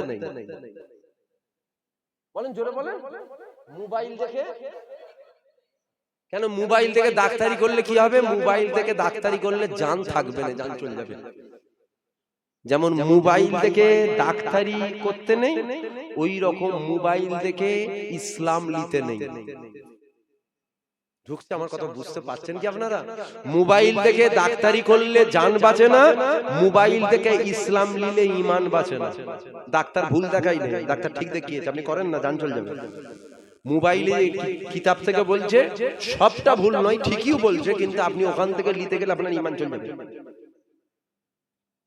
বলেন জোরে বলেন, মোবাইল দেখে কেন? মোবাইল থেকে ডাক্তারি করলে কি হবে? মোবাইল থেকে ডাক্তারি করলে জান থাকবে না, জান চলে যাবে। যেমন মোবাইল থেকে ডাক্তারি করতে নেই, ওই রকম মোবাইল থেকে ইসলাম নিতে নেই। ঢুকছে আমার কথা? বুঝতে পারছেন কি আপনারা? মোবাইল থেকে ডাক্তারি করলে জান বাঁচে না, মোবাইল থেকে ইসলাম নিলে ঈমান বাঁচে না। ডাক্তার ভুল দেখাই নেই, ডাক্তার ঠিক দেখিয়েছে, আপনি করেন না, জান চলে যাবে। মোবাইলে কিতাব থেকে বলছে সবটা ভুল নয়, ঠিকই বলছে, কিন্তু আপনি ওখান থেকে নিতে গেলে আপনার ঈমান চলে যাবে।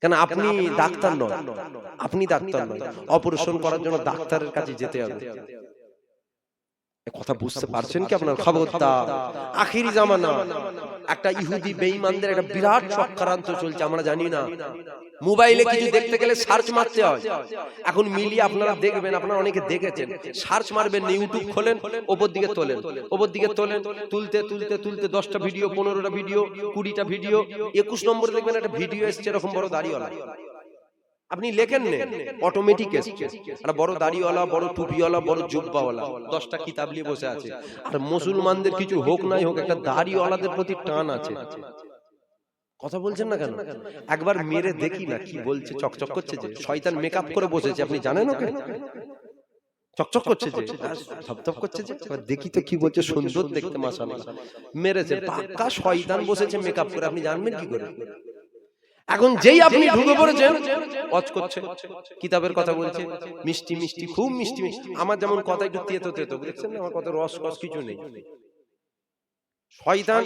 কেন? আপনি ডাক্তার নয়, অপারেশন করার জন্য ডাক্তারের কাছে যেতে হবে। কথা বুঝতে পারছেন কি আপনার? খবরদার, আখিরি জামানা, একটা ইহুদি বেঈমানদের একটা বিরাট চক্রান্ত চলছে, আমরা জানি না। মোবাইলে কিছু দেখতে গেলে সার্চ মারতে হয়। এখন মিলিয়ে আপনারা দেখবেন, আপনারা অনেকে দেখেছেন, সার্চ মারবেন, ইউটিউব খোলেন, ওপর দিকে তোলেন, তুলতে 10টা ভিডিও, 15টা ভিডিও, 20টা ভিডিও, 21 নম্বরে দেখবেন একটা ভিডিও এসছে এরকম বড় দাড়িওয়ালা। আপনি লেখেন না, অটোমেটিক এসছে একটা বড় দাড়িওয়ালা, বড় টুপিওয়ালা, বড় জুব্বাওয়ালা, 10টা কিতাব নিয়ে বসে আছে। আর মুসলমানদের কিছু হোক নাই হোক, একটা দাড়িওয়ালাদের প্রতি টান আছে। কথা বলছেন না কেন? একবার মেরে দেখি না কি বলছে। চকচক করছে যে, শয়তান মেকআপ করে বসেছে, আপনি জানেন ওকে? চকচক করছে যে, ধপধপ করছে যে, দেখি তো কি বলছে, সুন্দর দেখতে মাশাআল্লাহ। মেরেছে, পাক্কা শয়তান বসেছে মেকআপ করে, আপনি জানবেন কি করে? এখন যেই আপনি ঢুকে পড়েছেন ওয়াজ করছে, কিতাবের কথা বলছে, মিষ্টি মিষ্টি, খুব মিষ্টি মিষ্টি। আমার যেমন কথা একটু তেতো তেতো, দেখছেন না আমার কথা রস রস কিছু নেই। শয়তান,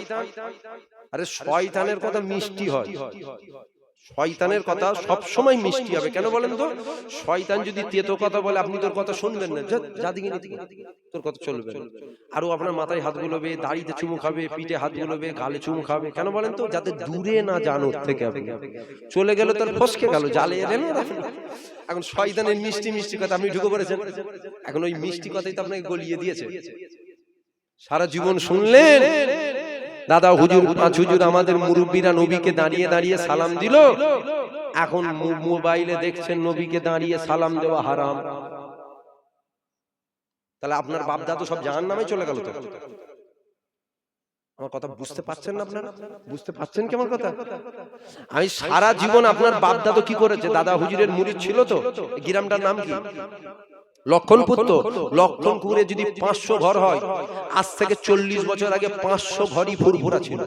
আরে শয়তানের কথা মিষ্টি হয়, শয়তানের কথা সব সময় মিষ্টি হবে। কেন বলেন তো? শয়তান যদি তেতো কথা বলে আপনি তোর কথা শুনবেন না, যা দিকে তোর কথা চলবে না। আরো আপনার মাথায় হাত বুলোবে, দাড়িতে চুমু খাবে, পিঠে হাত বুলোবে, গালে চুমু খাবে। কেন বলেন তো? যাতে দূরে না যান ওর থেকে। আপনি চলে গেল তার ফসকে গেল, জালে এলেন। এখন শয়তানের মিষ্টি মিষ্টি কথা আপনি ঢুকে পড়েছেন। এখন ওই মিষ্টি কথাই তো আপনাকে গলিয়ে দিয়েছে। সারা জীবন শুনলেন দাদা হুজুর, পাঁচ হুজুর, আমাদের মুরব্বীরা নবীকে দাঁড়িয়ে দাঁড়িয়ে সালাম দিল। এখন মোবাইলে দেখছেন নবীকে দাঁড়িয়ে সালাম দেওয়া হারাম। তাহলে আপনার বাপ দাদু সব জাহান্নামে চলে গেল তো। আমার কথা বুঝতে পারছেন না? আপনারা বুঝতে পারছেন কি আমার কথা? আমি সারা জীবন আপনার বাপ দাদু কি করেছে? দাদা হুজুরের মুরিদ ছিল তো। গ্রামটার নাম কি? লক্ষণপুর। তো লক্ষণপুরে যদি 500 ঘর হয়, আজ থেকে 40 বছর আগে 500 ঘরই ফুরফুরা ছিল।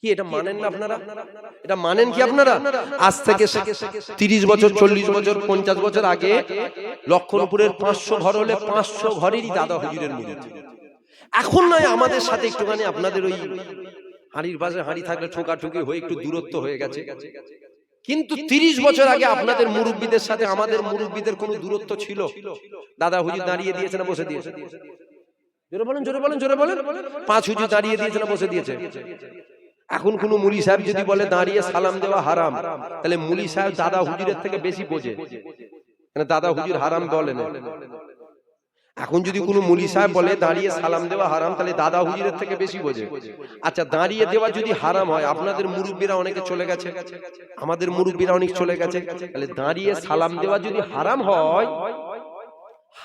কি এটা মানেন না আপনারা? এটা মানেন কি আপনারা? আজ থেকে 30 বছর, 40 বছর, 50 বছর আগে লক্ষণপুরের 500 ঘর হলে 500 ঘরেরই দাদা হুজুরের মুরিদ। এখন নয় আমাদের সাথে একটুখানি আপনাদের ওই হাঁড়ির পাশে হাঁড়ি থাকলে ঠোকাঠুকি হয়ে একটু দূরত্ব হয়ে গেছে, কিন্তু 30 বছর আগে আপনাদের মুরব্বীদের সাথে আমাদের মুরব্বীদের কোনো দূরত্ব ছিল? দাদা হুজুর দাঁড়িয়ে দিয়েছে না বসে দিয়েছে? জোরে বলেন, জোরে বলেন, জোরে বলেন। 5 হুজুর দাঁড়িয়ে দিয়েছে না বসে দিয়েছে? এখন কোন মুলি সাহেব যদি বলে দাঁড়িয়ে সালাম দেওয়া হারাম, তাহলে মুলি সাহেব দাদা হুজুরের থেকে বেশি বোঝে, মানে দাদা হুজুর হারাম বলেন। এখন যদি কোনো মুলি সাহেব বলে দাঁড়িয়ে সালাম দেওয়া হারাম, তাহলে দাদা হুজুরের থেকে বেশি বোঝে। আচ্ছা, দাঁড়িয়ে দেওয়া যদি হারাম হয়, আপনাদের মুরব্বীরা অনেকে চলে গেছে, আমাদের মুরব্বীরা অনেক চলে গেছে, তাহলে দাঁড়িয়ে সালাম দেওয়া যদি হারাম হয়,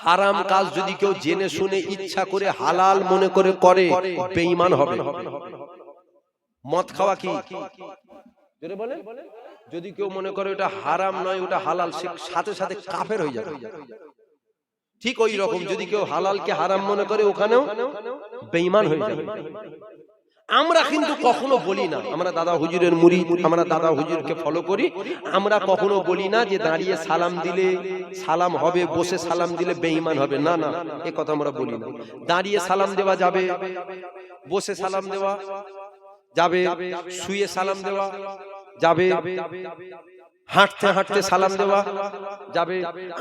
হারাম কাজ যদি কেউ জেনে শুনে ইচ্ছা করে হালাল মনে করে করে, বেঈমান হবে। মদ খাওয়া কি? জোরে বলেন। যদি কেউ মনে করে ওটা হারাম নয়, ওটা হালাল, সে সাথে সাথে কাফের হয়ে যাবে। ঠিক ওই রকম যদি কেউ হালালকে হারাম মনে করে, ওখানেও বেঈমান হয়ে যাবে। আমরা কিন্তু কখনো বলি না, আমরা দাদা হুজুরের মুরিদ, আমরা দাদা হুজুরকে ফলো করি, আমরা কখনো বলি না যে দাঁড়িয়ে সালাম দিলে সালাম হবে, বসে সালাম দিলে বেঈমান হবে। না না, এ কথা আমরা বলি না। দাঁড়িয়ে সালাম দেওয়া যাবে, বসে সালাম দেওয়া যাবে, শুয়ে সালাম দেওয়া যাবে, হাঁটতে হাঁটতে সালাম দেওয়া যাবে।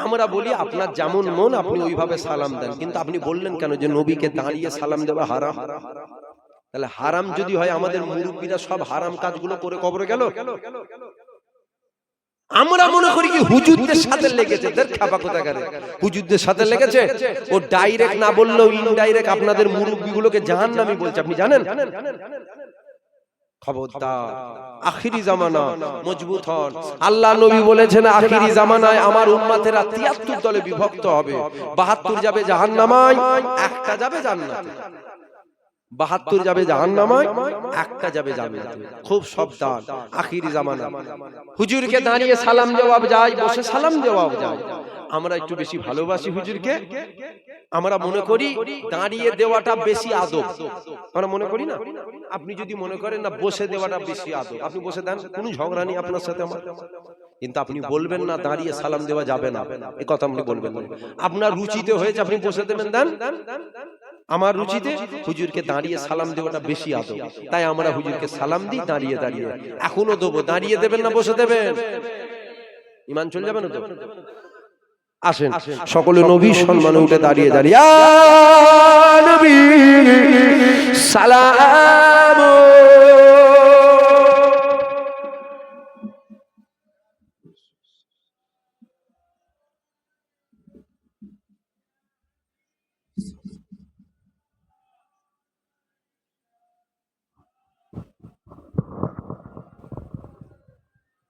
আমরা বলি আপনার যেমন মন আপনি ওইভাবে সালাম দেন। কিন্তু আপনি বললেন কেন যে নবীকে দাঁড়িয়ে সালাম দেওয়া হারাম? তাহলে হারাম যদি হয়, আমাদের মুরব্বীরা সব হারাম কাজগুলো করে কবরে গেল। আমরা মনে করি কি হুজুরদের সাথে লেগেছে, খাপা কোথাকারে হুজুরদের সাথে লেগেছে। ও ডাইরেক্ট না বললেও ইনডাইরেক্ট আপনাদের মুরব্বীগুলোকে জাহান্নামী বলছে। আপনি জানেন? খবরদার, আখিরি জামানা, মজবুত হন। আল্লাহ নবী বলেছেন আখিরি জামানায় আমার উম্মতেরা 73 দলে বিভক্ত হবে, 72 যাবে জাহান্নামায়, একটা যাবে জান্নাতে। 72 যাবে জাহান্নামায়, একটা যাবে জান্নাতে। খুব সাবধান, আখিরি জামানা। হুজুরকে দাঁড়িয়ে সালাম দেওয়া যায়, বসে সালাম দেওয়া যায়। আমরা একটু বেশি ভালোবাসি হুজুরকে, আমরা মনে করি দাঁড়িয়ে দেওয়াটা বেশি আদব। আমরা মনে করি না? আপনি যদি মনে করেন না বসে দেওয়াটা বেশি আদব, আপনি বসে দেন, কোনো ঝগড়া নেই আপনার সাথে আমার। কিন্তু আপনি বলবেন না দাঁড়িয়ে সালাম দেওয়া যাবে না, এ কথা আপনি বলবেন না। আপনার রুচিতে হয়েছে আপনি বসে দেবেন, দেন। আমার রুচিতে হুজুরকে দাঁড়িয়ে সালাম দেওয়াটা বেশি আদব, তাই আমরা হুজুরকে সালাম দিই দাঁড়িয়ে দাঁড়িয়ে। এখনো দেবো, দাঁড়িয়ে দেবেন না বসে দেবেন? ঈমান চলে যাবে না তো? আসেন সকলে নবীর সম্মানে উঠে দাঁড়িয়ে দাঁড়িয়ে নবী সালাম।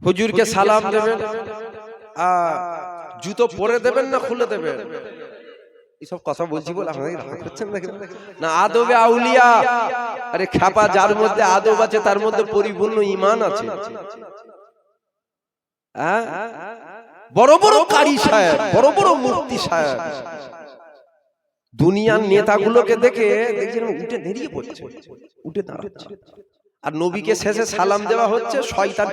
হুজুরকে সালাম দেবেন, জুতো পরে দেবেন না খুলে দেবেন? এইসব কথা বলছি বলে আপনাদের রাগ হচ্ছেন না? আদবে আউলিয়া, আরে খাপা, যার মধ্যে আদব আছে তার মধ্যে পরিপূর্ণ ঈমান আছে। বড় বড় কারি সাহেব, বড় বড় মুফতি সাহেব, দুনিয়ার নেতাগুলোকে দেখে দেখছেন উঠে দাঁড়িয়ে পড়ছে, উঠে দাঁড়াচ্ছে। আর নবীকে শেষে সালাম দেওয়া হচ্ছে, শয়তান